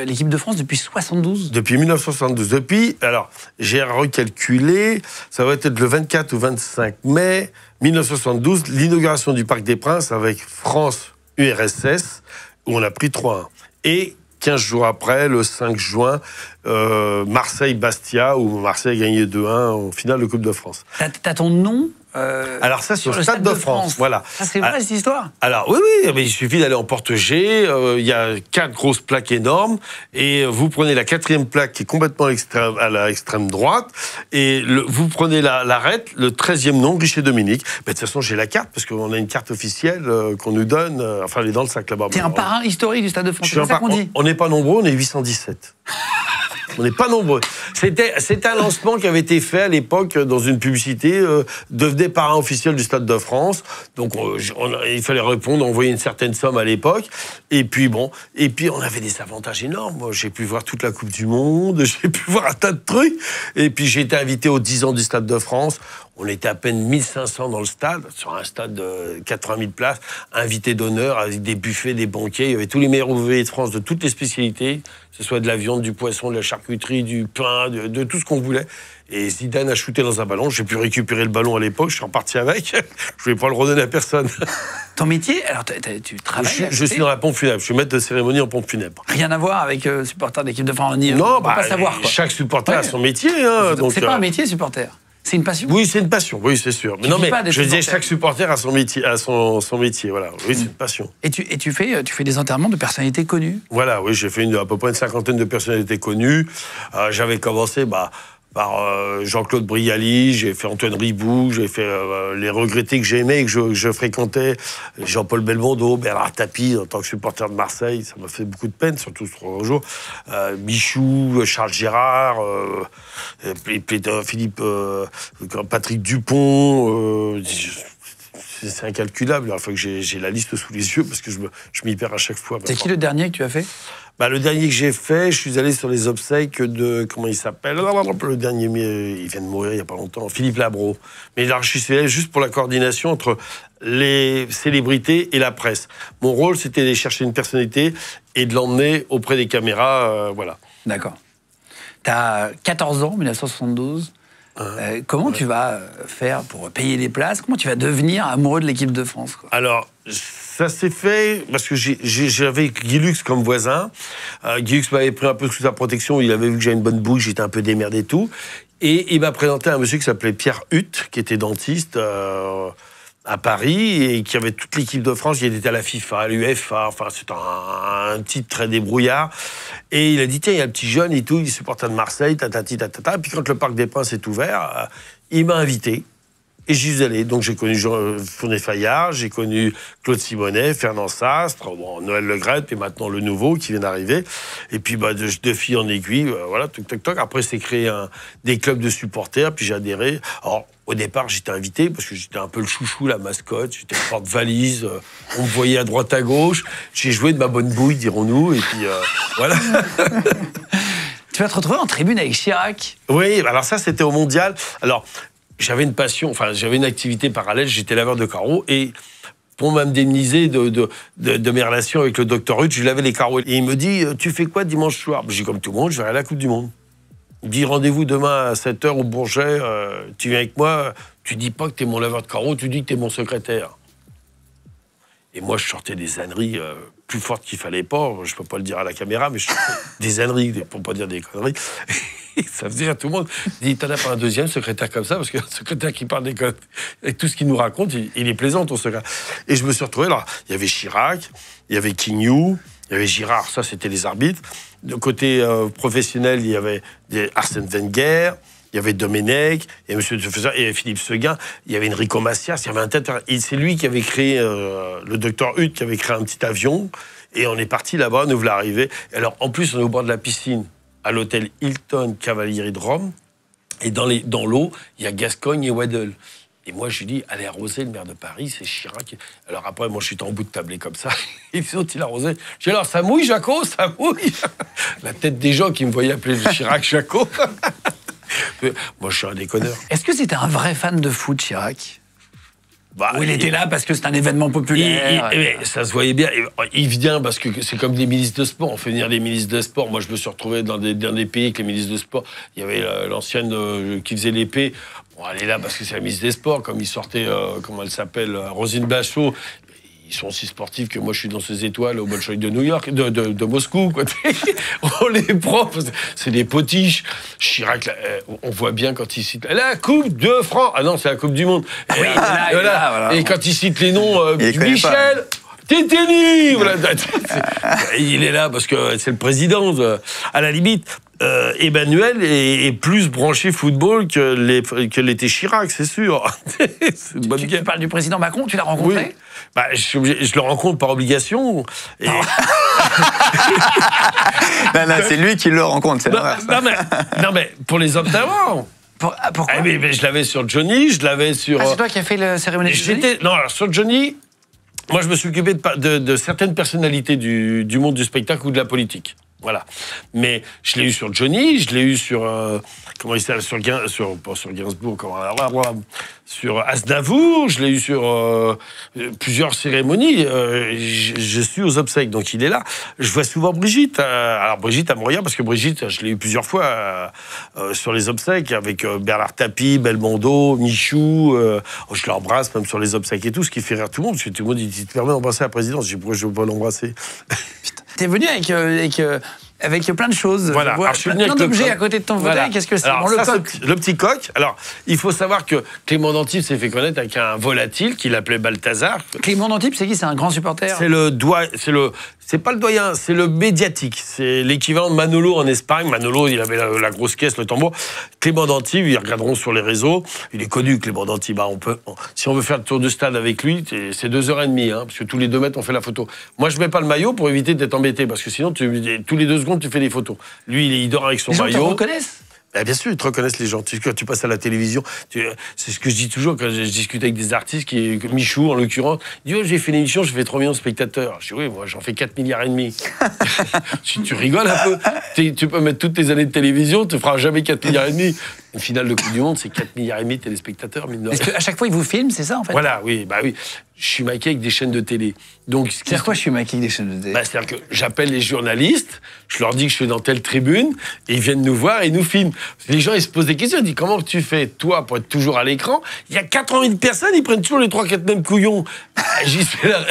l'équipe de France depuis 72 ? Depuis 1972. Alors, j'ai recalculé, ça va être le 24 ou 25 mai 1972, l'inauguration du Parc des Princes avec France-URSS, où on a pris 3-1. Et 15 jours après, le 5 juin, Marseille-Bastia, où Marseille a gagné 2-1 en finale de Coupe de France. T'as ton nom Alors ça, sur le Stade de France. Voilà. Ça, c'est vrai, cette histoire? Alors oui, mais il suffit d'aller en porte-G. Il y a 4 grosses plaques énormes. Et vous prenez la 4e plaque qui est complètement à l'extrême droite. Et vous prenez l'arête, le 13e nom, Richer-Dominique. Mais de toute façon, j'ai la carte, parce qu'on a une carte officielle qu'on nous donne. Enfin, elle est dans le sac là-bas. T'es un parrain historique du Stade de France, c'est ça qu'on dit? On n'est pas nombreux, on est 817. On n'est pas nombreux. C'était un lancement qui avait été fait à l'époque dans une publicité, devenez parrain officiel du Stade de France. Donc il fallait répondre, envoyer une certaine somme à l'époque. Et puis on avait des avantages énormes. Moi, j'ai pu voir toute la Coupe du Monde, j'ai pu voir un tas de trucs. Et puis j'ai été invité aux 10 ans du Stade de France. On était à peine 1500 dans le stade, sur un stade de 80 000 places, invités d'honneur avec des buffets, des banquets. Il y avait tous les meilleurs ouvriers de France de toutes les spécialités, que ce soit de la viande, du poisson, de la charcuterie, du pain, de tout ce qu'on voulait. Et Zidane a shooté dans un ballon. J'ai pu récupérer le ballon à l'époque, je suis reparti avec. Je ne voulais pas le redonner à personne. Ton métier, alors tu travailles Je suis dans la pompe funèbre, je suis maître de cérémonie en pompe funèbre. Rien à voir avec supporter d'équipe de France. Non, on peut pas savoir, quoi. Chaque supporter a son métier. Hein, c'est pas un métier, supporter. C'est une passion? Oui, c'est une passion, oui, c'est sûr. Mais non, mais je disais, chaque supporter a son métier, son métier, voilà. Oui, c'est une passion. Et tu fais des enterrements de personnalités connues? Voilà, oui, j'ai fait à peu près une 50aine de personnalités connues. J'avais commencé par Jean-Claude Brialy, j'ai fait Antoine Riboud, j'ai fait les regrettés que j'aimais et que je fréquentais, Jean-Paul Belmondo, Bernard Tapie, en tant que supporter de Marseille, ça m'a fait beaucoup de peine, surtout ce 3 jours. Michou, Charles Gérard, Philippe, Patrick Dupont, c'est incalculable. Il faut que j'ai la liste sous les yeux parce que je m'y perds à chaque fois. C'est qui le dernier que tu as fait? Le dernier que j'ai fait, je suis allé sur les obsèques de... Comment il s'appelle? Le dernier, il vient de mourir il n'y a pas longtemps, Philippe Labro. Mais là, je suis allé juste pour la coordination entre les célébrités et la presse. Mon rôle, c'était d'aller chercher une personnalité et de l'emmener auprès des caméras, voilà. D'accord. Tu as 14 ans, 1972. Comment tu vas faire pour payer les places? Comment tu vas devenir amoureux de l'équipe de France, quoi? Alors, ça s'est fait parce que j'avais Guy Lux comme voisin. Guy Lux m'avait pris un peu sous sa protection. Il avait vu que j'avais une bonne bouche, j'étais un peu démerdé et tout. Et il m'a présenté un monsieur qui s'appelait Pierre Hutt, qui était dentiste à Paris et qui avait toute l'équipe de France. Il était à la FIFA, à l'UEFA. Enfin, c'est un type très débrouillard. Et il a dit, tiens, il y a le petit jeune et tout, il est supporter de Marseille, tatati, tatata. Et puis quand le Parc des Princes est ouvert, il m'a invité. Et j'y suis allé. Donc j'ai connu Fournier Fayard, j'ai connu Claude Simonet, Fernand Sastre, Noël Le Graët, et maintenant le nouveau qui vient d'arriver. Et puis de fil en aiguille, voilà, toc, toc, toc. Après, c'est créé des clubs de supporters, puis j'ai adhéré. Alors, au départ, j'étais invité parce que j'étais un peu le chouchou, la mascotte. J'étais le porte-valise, on me voyait à droite, à gauche. J'ai joué de ma bonne bouille, dirons-nous, et puis voilà. Tu vas te retrouver en tribune avec Chirac? Oui, alors ça, c'était au Mondial. Alors, j'avais une passion, enfin, j'avais une activité parallèle, j'étais laveur de carreaux, et pour m'indemniser de mes relations avec le docteur Hutt, je lavais les carreaux. Et il me dit, tu fais quoi dimanche soir? J'ai dit, comme tout le monde, je vais à la Coupe du Monde. Il me dit, rendez-vous demain à 7h au Bourget, tu viens avec moi, tu dis pas que t'es mon laveur de carreaux, tu dis que t'es mon secrétaire. Et moi, je sortais des âneries plus fortes qu'il fallait pas, je peux pas le dire à la caméra, mais je sortais des âneries, pour pas dire des conneries. Et ça faisait à tout le monde. Il dit, t'en as pas un deuxième secrétaire comme ça, parce qu'un secrétaire qui parle des conneries, avec tout ce qu'il nous raconte, il est plaisant, ton secrétaire. Et je me suis retrouvé là. Il y avait Chirac, il y avait Quignou, il y avait Girard, ça c'était les arbitres. De côté professionnel, il y avait Arsène Wenger, il y avait Domenech, il y avait Monsieur Defesseur, il y avait Philippe Seguin, il y avait Enrico Macias, il y avait un tête. Et c'est lui qui avait créé, le docteur Hutt, qui avait créé un petit avion. Et on est parti là-bas, nous voilà arrivés. Et alors, en plus, on est au bord de la piscine, à l'hôtel Hilton Cavalieri de Rome. Et dans l'eau, il y a Gascogne et Weddell. Et moi, je lui dis, allez arroser le maire de Paris, c'est Chirac. Alors après, moi, je suis en bout de tablé comme ça. Et les autres, il arrosait. Je dis, alors, ça mouille, Jaco, ça mouille. La tête des gens qui me voyaient appeler Chirac, Jaco. Moi, je suis un déconneur. Est-ce que c'était un vrai fan de foot, Chirac? Ou il était là parce que c'est un événement populaire. Ça se voyait bien. Il vient parce que c'est comme des ministres de sport. On fait venir des ministres de sport. Moi, je me suis retrouvé dans des pays avec les ministres de sport. Il y avait l'ancienne qui faisait l'épée. Bon, elle est là parce que c'est la ministre des Sports. Comme il sortait, comment elle s'appelle, Roselyne Bachot. ils sont aussi sportifs que moi, je suis dans ces étoiles au Bolchoï de New York, de Moscou, quoi. On les prend, c'est des potiches. Chirac, là, on voit bien quand il cite la Coupe de France. Ah non, c'est la Coupe du Monde. Ah oui, voilà. Et quand il cite les noms, Michel. Téténi voilà. Il est là parce que c'est le président. À la limite, Emmanuel est plus branché football que l'était Chirac, c'est sûr. C'est une bonne guerre. Tu parles du président Macron, tu l'as rencontré? Oui. Bah, je le rencontre par obligation. Et... non, c'est lui qui le rencontre, c'est l'inverse. Non, mais pour les hommes d'avant. Pourquoi? Mais je l'avais sur Johnny, je l'avais sur... Ah, c'est toi qui as fait la cérémonie de Johnny? Non, alors sur Johnny... Moi, je me suis occupé de certaines personnalités du monde du spectacle ou de la politique. Voilà. Mais je l'ai eu sur Johnny, je l'ai eu sur... comment il s'appelle? Pas sur Gainsbourg, sur Aznavour, je l'ai eu sur plusieurs cérémonies. Je suis aux obsèques, donc il est là. Je vois souvent Brigitte. Alors Brigitte à Montréal, parce que Brigitte, je l'ai eu plusieurs fois sur les obsèques, avec Bernard Tapie, Belmondo, Michou. Je l'embrasse même sur les obsèques et tout, ce qui fait rire tout le monde, parce que tout le monde dit, te permet d'embrasser la présidence. Je dis, pourquoi je ne veux pas l'embrasser? T'es venu avec plein de choses. Voilà. Alors, je suis venu plein d'objets à côté de ton fauteuil. Qu'est-ce que c'est? Alors, le ça, coq. le petit coq. Alors, il faut savoir que Clément d'Antibes s'est fait connaître avec un volatile qu'il appelait Balthazar. Clément d'Antibes, c'est qui? C'est un grand supporter? C'est pas le doyen, c'est le médiatique. C'est l'équivalent de Manolo en Espagne. Manolo, il avait la grosse caisse, le tambour. Clément d'Antibes, ils regarderont sur les réseaux. Il est connu, Clément d'Antibes. Si on veut faire le tour du stade avec lui, c'est 2h30, parce que tous les 2 mètres, on fait la photo. Moi, je mets pas le maillot pour éviter d'être embêté, parce que sinon, tous les 2 secondes, tu fais des photos. Lui, il dort avec son maillot. Les gens te reconnaissent? Bien sûr, ils te reconnaissent, les gens. Quand tu passes à la télévision, c'est ce que je dis toujours quand je discute avec des artistes, Michou en l'occurrence. Il dit, j'ai fait une émission, je fais 3 millions de spectateurs. Je dis, oui, moi j'en fais 4,5 milliards. Tu rigoles un peu. Tu peux mettre toutes tes années de télévision, tu ne feras jamais 4,5 milliards. Une finale de Coupe du Monde, c'est 4,5 milliards de téléspectateurs, mine de rien. Est-ce qu'à chaque fois, ils vous filment, c'est ça en fait? Voilà, oui. Je suis maqué avec des chaînes de télé. C'est-à-dire quoi, je suis maqué avec des chaînes de télé? C'est-à-dire que j'appelle les journalistes, je leur dis que je suis dans telle tribune, et ils viennent nous voir et ils nous filment. Les gens, ils se posent des questions, ils disent, comment tu fais, toi, pour être toujours à l'écran? Il y a 80 000 personnes, ils prennent toujours les 3-4 mêmes couillons. J'y fais là.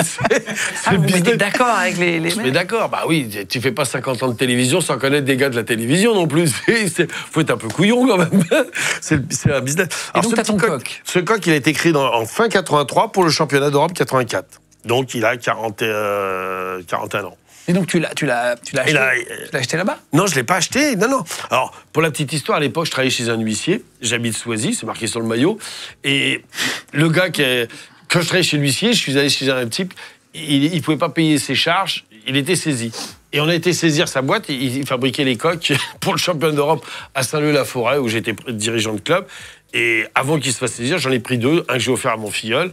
Vous êtes d'accord avec les mecs? Mais d'accord, oui, tu fais pas 50 ans de télévision sans connaître des gars de la télévision non plus. Faut être un peu couillon quand même. C'est un business. Alors, donc, t'as ton coq. Ce coq, il a été créé en fin 83 pour le championnat d'Europe 84. Donc, il a 41 ans. Et donc, tu l'as acheté là-bas? Non, je ne l'ai pas acheté. Non. Alors, pour la petite histoire, à l'époque, je travaillais chez un huissier. J'habite Soisy, c'est marqué sur le maillot. Et le gars quand je travaillais chez l'huissier, je suis allé chez un type, il ne pouvait pas payer ses charges, il était saisi. Et on a été saisir sa boîte, il fabriquait les coques pour le championnat d'Europe à Saint-Leu-la-Forêt, où j'étais dirigeant de club. Et avant qu'il se fasse saisir, j'en ai pris 2, un que j'ai offert à mon filleul,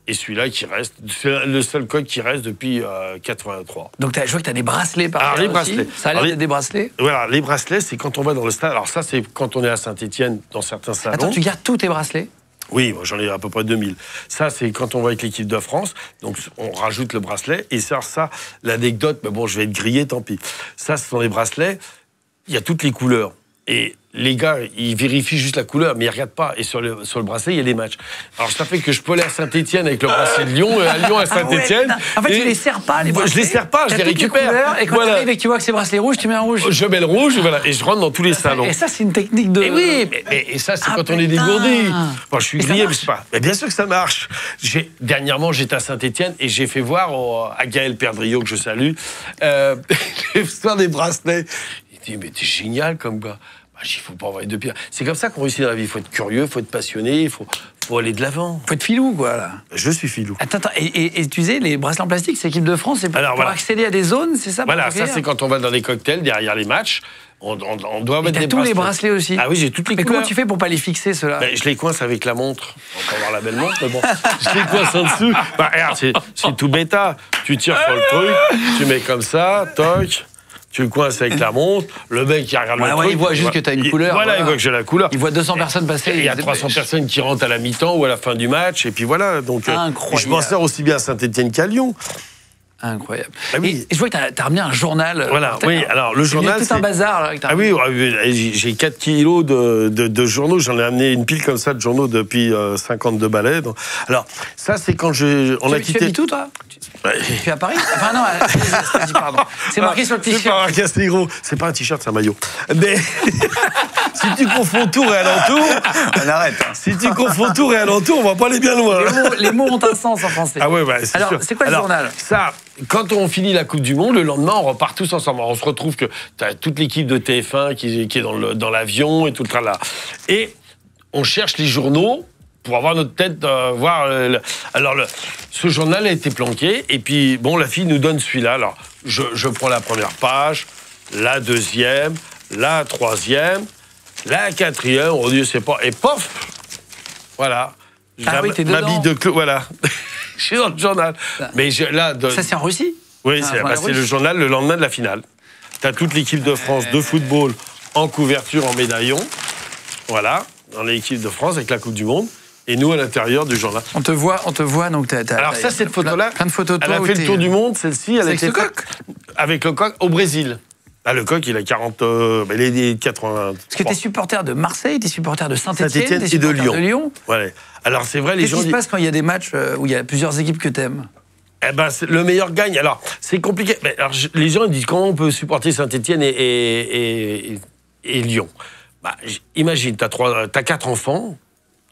et celui-là qui reste, c'est le seul coq qui reste depuis 83. Donc je vois que tu as des bracelets par Alors, là les bracelets. Ça a l'air d'être des bracelets? Voilà, les bracelets, c'est quand on va dans le stade. Alors ça, c'est quand on est à Saint-Étienne, dans certains salons. Attends, tu gardes tous tes bracelets? Oui, moi, j'en ai à peu près 2000. Ça, c'est quand on va avec l'équipe de France. Donc, on rajoute le bracelet. Et ça, l'anecdote, mais bon, je vais être grillé, tant pis. Ça, ce sont les bracelets. Il y a toutes les couleurs. Et les gars, ils vérifient juste la couleur, mais ils ne regardent pas. Et sur le bracelet, il y a des matchs. Alors, ça fait que je peux aller à Saint-Étienne avec le bracelet de Lyon, à Lyon, à Saint-Étienne. Ah ouais, en fait, tu les serres pas, les bracelets. Je les serre pas, je les récupère. Et quand tu arrives et que tu vois que c'est bracelet rouge, tu mets un rouge. Je mets le rouge, voilà, et je rentre dans tous les salons. Et ça, c'est une technique de... Et oui, et ça, c'est quand on est dégourdi. Bon, je suis grillé, mais c'est pas... Mais bien sûr que ça marche. Dernièrement, j'étais à Saint-Étienne et j'ai fait voir à Gaël Perdriau, que je salue, l'histoire des bracelets. Il dit, mais t'es génial comme gars. Il faut pas envoyer de pire. C'est comme ça qu'on réussit dans la vie. Il faut être curieux, il faut être passionné, il faut aller de l'avant. Il faut être filou, quoi, là. Je suis filou. Attends, et tu disais, les bracelets en plastique, c'est l'équipe de France, c'est pour accéder à des zones, c'est ça? Voilà, ça c'est quand on va dans des cocktails, derrière les matchs, on doit mettre des bracelets. T'as tous les bracelets aussi? Ah oui, j'ai toutes les couleurs. Mais comment tu fais pour pas les fixer, ceux-là? Je les coince avec la montre. On peut avoir la belle montre, mais bon. Je les coince en dessous. Regarde, c'est tout bêta. Tu tires sur le truc, tu mets comme ça, toc. Tu le coinces avec la montre, le mec qui regarde le truc... il voit juste que tu as une couleur. Voilà, il voit que j'ai la couleur. Il voit 200 personnes passer. Il y a 300 personnes qui rentrent à la mi-temps ou à la fin du match, et puis voilà. Donc, je m'en sers aussi bien à Saint-Étienne qu'à Lyon. Incroyable. Ah oui. Et je vois que tu as ramené un journal. Voilà, oui, alors le journal. C'est tout un bazar. Là, que Ah oui, j'ai 4 kilos de journaux. J'en ai amené une pile comme ça de journaux depuis 52 balais. Donc, alors, ça, c'est quand on a quitté. Tu habites où, toi? Tu es à Paris? Enfin, non, pardon. C'est marqué sur le t-shirt. C'est pas marqué, c'est gros. C'est pas un t-shirt, c'est un maillot. Mais si tu confonds tour et alentour. On arrête. Si tu confonds tour et alentour, on va pas aller bien loin. Les mots ont un sens en français. Ah ouais, c'est alors, sûr. c'est quoi le journal? Ça, quand on finit la Coupe du Monde, le lendemain, on repart tous ensemble. On se retrouve que tu as toute l'équipe de TF1 qui est dans l'avion et tout le tralala. Et on cherche les journaux pour avoir notre tête, ce journal a été planqué, et puis, bon, la fille nous donne celui-là. Alors, je prends la première page, la deuxième, la troisième, la quatrième, oh Dieu, c'est pas... Et pof! Voilà. Ah oui, t'es dedans. Ma bille de clou, voilà. Je suis dans le journal. Mais Ça, c'est en Russie? Oui, c'est le journal le lendemain de la finale. T'as toute l'équipe de France de football en couverture, en médaillon. Voilà, dans l'équipe de France avec la Coupe du Monde. Et nous, à l'intérieur du journal. On te voit, donc alors ça, cette photo-là, plein de photos de elle toi. a fait le tour du monde, celle-ci. Elle avec a le été coq? Avec le coq, au Brésil. Ah, le coq, il a 40... il est 80... Est-ce que t'es supporter de Marseille, t'es supporter de Saint-Étienne et de Lyon. Voilà. Alors, c'est vrai, les gens... Qu'est-ce qui se passe quand il y a des matchs où il y a plusieurs équipes que t'aimes? Eh ben, le meilleur gagne. Alors, c'est compliqué. Mais, alors, les gens ils disent comment on peut supporter Saint-Étienne et Lyon. Bah, imagine, t'as 4 enfants,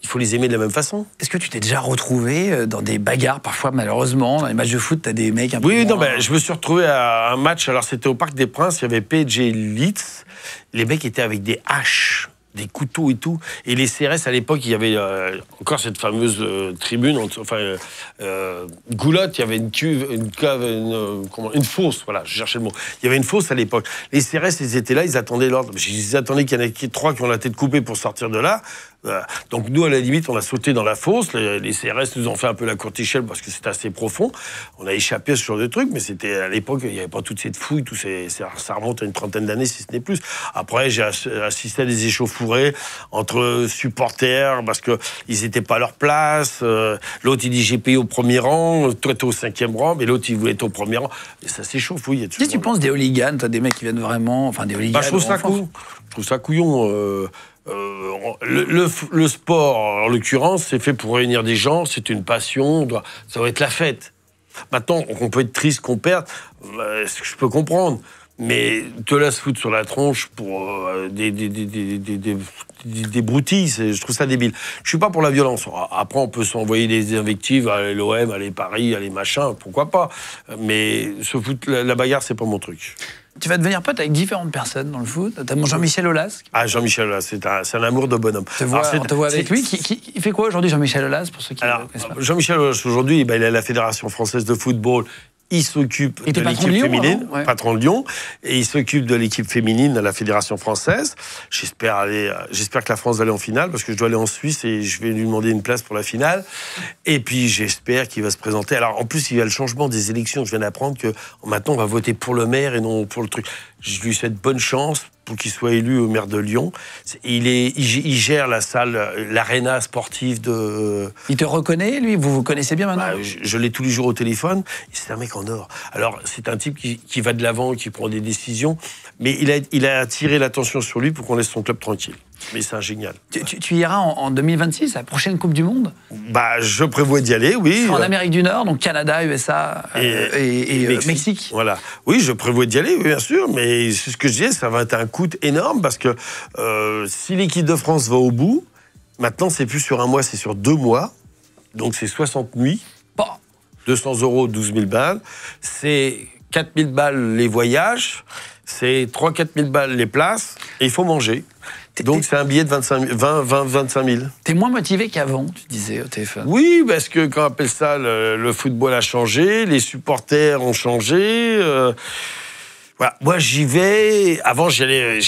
il faut les aimer de la même façon. Est-ce que tu t'es déjà retrouvé dans des bagarres, parfois malheureusement, dans les matchs de foot, t'as des mecs un peu... Oui, non, je me suis retrouvé à un match, alors c'était au Parc des Princes, il y avait PSG Leeds, les mecs étaient avec des haches, des couteaux et tout. Et les CRS, à l'époque, il y avait encore cette fameuse tribune, Goulotte, il y avait une cuve, une cave, une fosse, voilà, je cherchais le mot. Il y avait une fosse à l'époque. Les CRS, ils étaient là, ils attendaient l'ordre. Ils attendaient qu'il y en ait 3 qui ont la tête coupée pour sortir de là. Donc nous, à la limite, on a sauté dans la fosse. Les CRS nous ont fait un peu la courte échelle parce que c'était assez profond. On a échappé à ce genre de truc, mais c'était à l'époque, il n'y avait pas toute cette fouille, ça remonte à une trentaine d'années, si ce n'est plus. Après, j'ai assisté à des échauffourées entre supporters parce qu'ils n'étaient pas à leur place. L'autre, il dit j'ai payé au premier rang, toi, t'es au 5e rang, mais l'autre, il voulait être au premier rang. Et ça s'échauffe, oui. Qu'est-ce que tu penses des hooligans, toi, des mecs qui viennent vraiment... Enfin, des hooligans... Je trouve ça cool. Je trouve ça couillon. Le sport, en l'occurrence, c'est fait pour réunir des gens, c'est une passion, ça doit être la fête. Maintenant, on peut être triste qu'on perde, je peux comprendre, mais te laisse foutre sur la tronche pour des broutilles, je trouve ça débile. Je suis pas pour la violence. Après, on peut s'envoyer des invectives à l'OM, à les Paris, à les machins, pourquoi pas. Mais se foutre la bagarre, c'est pas mon truc. Tu vas devenir pote avec différentes personnes dans le foot, notamment Jean-Michel Aulas. Ah, Jean-Michel Aulas, c'est un amour de bonhomme. On te voit avec lui. Il fait quoi aujourd'hui, Jean-Michel Aulas, pour ceux qui ne connaissent pas? Jean-Michel Aulas, aujourd'hui, il est à la Fédération française de football. Il s'occupe de l'équipe féminine, patron de Lyon, et il s'occupe de l'équipe féminine à la Fédération française. J'espère que la France va aller en finale, parce que je dois aller en Suisse et je vais lui demander une place pour la finale. Et puis j'espère qu'il va se présenter. Alors en plus, il y a le changement des élections. Je viens d'apprendre que maintenant on va voter pour le maire et non pour le truc. Je lui souhaite bonne chance pour qu'il soit élu au maire de Lyon. Il gère la salle, l'aréna sportive de... Il te reconnaît, lui? Vous connaissez bien maintenant? Je l'ai tous les jours au téléphone. C'est un mec en or. Alors, c'est un type qui va de l'avant, qui prend des décisions. Mais il a attiré l'attention sur lui pour qu'on laisse son club tranquille. Mais c'est un génial. Tu iras en 2026, la prochaine Coupe du Monde? Je prévois d'y aller, oui. En Amérique du Nord, donc Canada, USA et Mexique. Voilà. Oui, je prévois d'y aller, oui, bien sûr. Mais c'est ce que je disais, ça va être un coût énorme parce que si l'équipe de France va au bout, maintenant, c'est plus sur un mois, c'est sur 2 mois. Donc, c'est 60 nuits. 200 €, 12 000 balles. C'est 4 000 balles les voyages. C'est 3 000 à 4 000 balles les places. Et il faut manger. Donc, c'est un billet de 25 000. T'es moins motivé qu'avant, tu disais au téléphone. Oui, parce que quand on appelle ça, le football a changé, les supporters ont changé. Voilà. Moi, j'y vais. Avant, j'y allais.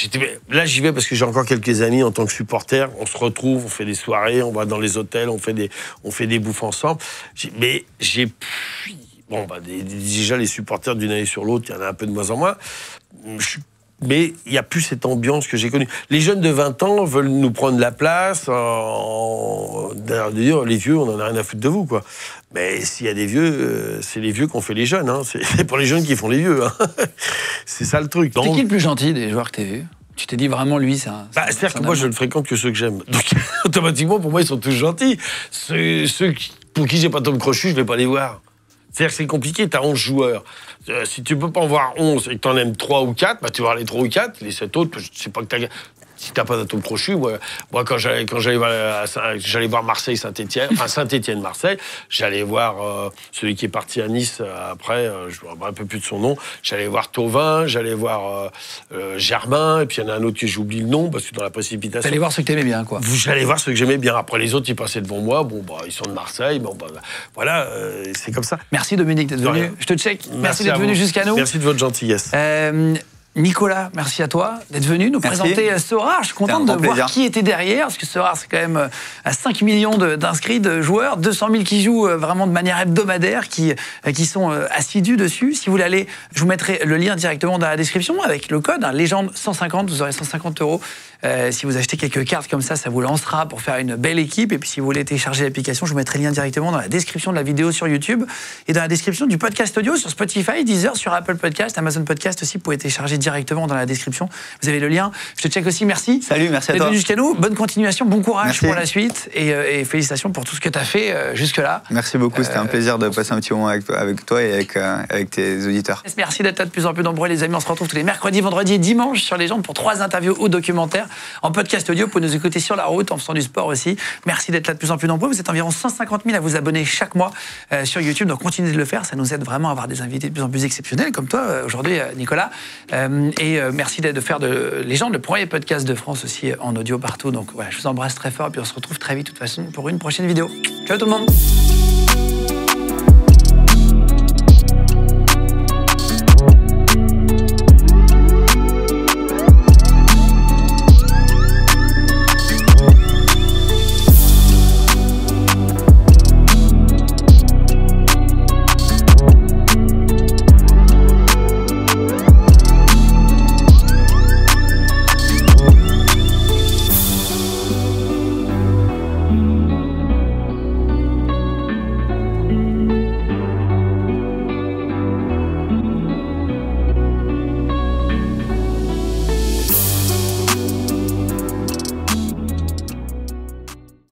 Là, j'y vais parce que j'ai encore quelques amis en tant que supporter. On se retrouve, on fait des soirées, on va dans les hôtels, on fait des bouffes ensemble. Mais j'ai... Bon, déjà, les supporters d'une année sur l'autre, il y en a un peu de moins en moins. Je suis Mais il n'y a plus cette ambiance que j'ai connue. Les jeunes de 20 ans veulent nous prendre la place. D'ailleurs, les vieux, on n'en a rien à foutre de vous, quoi. Mais s'il y a des vieux, c'est les vieux qu'on fait les jeunes. Hein. C'est pour les jeunes qui font les vieux. Hein. C'est ça le truc. C'est qui le plus gentil des joueurs que tu as vus? Tu t'es dit vraiment, lui, c'est un... C'est-à-dire que moi, je ne fréquente que ceux que j'aime. Donc, automatiquement, pour moi, ils sont tous gentils. Pour qui j'ai pas Tom Crochu, je ne vais pas les voir. C'est-à-dire que c'est compliqué, tu as 11 joueurs. Si tu peux pas en voir 11 et que tu en aimes 3 ou 4, bah, tu vas voir les 3 ou 4. Les 7 autres, je sais pas que tu as... Si t'as pas d'atome crochu, moi quand j'allais voir Marseille Saint-Étienne, enfin Saint-Étienne Marseille, j'allais voir celui qui est parti à Nice après, je me rappelle un peu plus de son nom. J'allais voir Thauvin, j'allais voir Germain, et puis il y en a un autre que j'oublie le nom parce que dans la précipitation. T'allais voir ceux que t'aimais bien, quoi. J'allais voir ceux que j'aimais bien. Après les autres, ils passaient devant moi. Bon, bah ils sont de Marseille. Bon, bah voilà, c'est comme ça. Merci Dominique d'être venu. Je te check. Merci d'être venu jusqu'à nous. Merci de votre gentillesse. Nicolas, merci à toi d'être venu nous présenter Sorare. Je suis content de voir qui était derrière, parce que Sorare, c'est quand même à 5 millions d'inscrits, de joueurs, 200 000 qui jouent vraiment de manière hebdomadaire, qui sont assidus dessus. Si vous voulez aller, je vous mettrai le lien directement dans la description avec le code Légende 150, vous aurez 150 €. Si vous achetez quelques cartes comme ça vous lancera pour faire une belle équipe. Et puis si vous voulez télécharger l'application, je vous mettrai le lien directement dans la description de la vidéo sur YouTube et dans la description du podcast audio sur Spotify, Deezer, sur Apple Podcast, Amazon Podcast aussi. Vous pouvez télécharger directement dans la description. Vous avez le lien. Je te check aussi. Merci. Salut, merci à toi. D'être venu jusqu'à nous. Bonne continuation, bon courage merci. pour la suite et félicitations pour tout ce que tu as fait jusque-là. Merci beaucoup. C'était un plaisir de passer un petit moment avec toi et avec tes auditeurs. Merci d'être là de plus en plus nombreux, les amis. On se retrouve tous les mercredis, vendredis et dimanches sur Légende pour 3 interviews ou documentaires en podcast audio. Vous pouvez nous écouter sur la route en faisant du sport aussi. Merci d'être là de plus en plus nombreux. Vous êtes environ 150 000 à vous abonner chaque mois sur YouTube. Donc continuez de le faire. Ça nous aide vraiment à avoir des invités de plus en plus exceptionnels comme toi aujourd'hui, Nicolas. Merci de faire de Légende le premier podcast de France aussi en audio partout. Donc voilà, je vous embrasse très fort et puis on se retrouve très vite de toute façon pour une prochaine vidéo. Ciao tout le monde.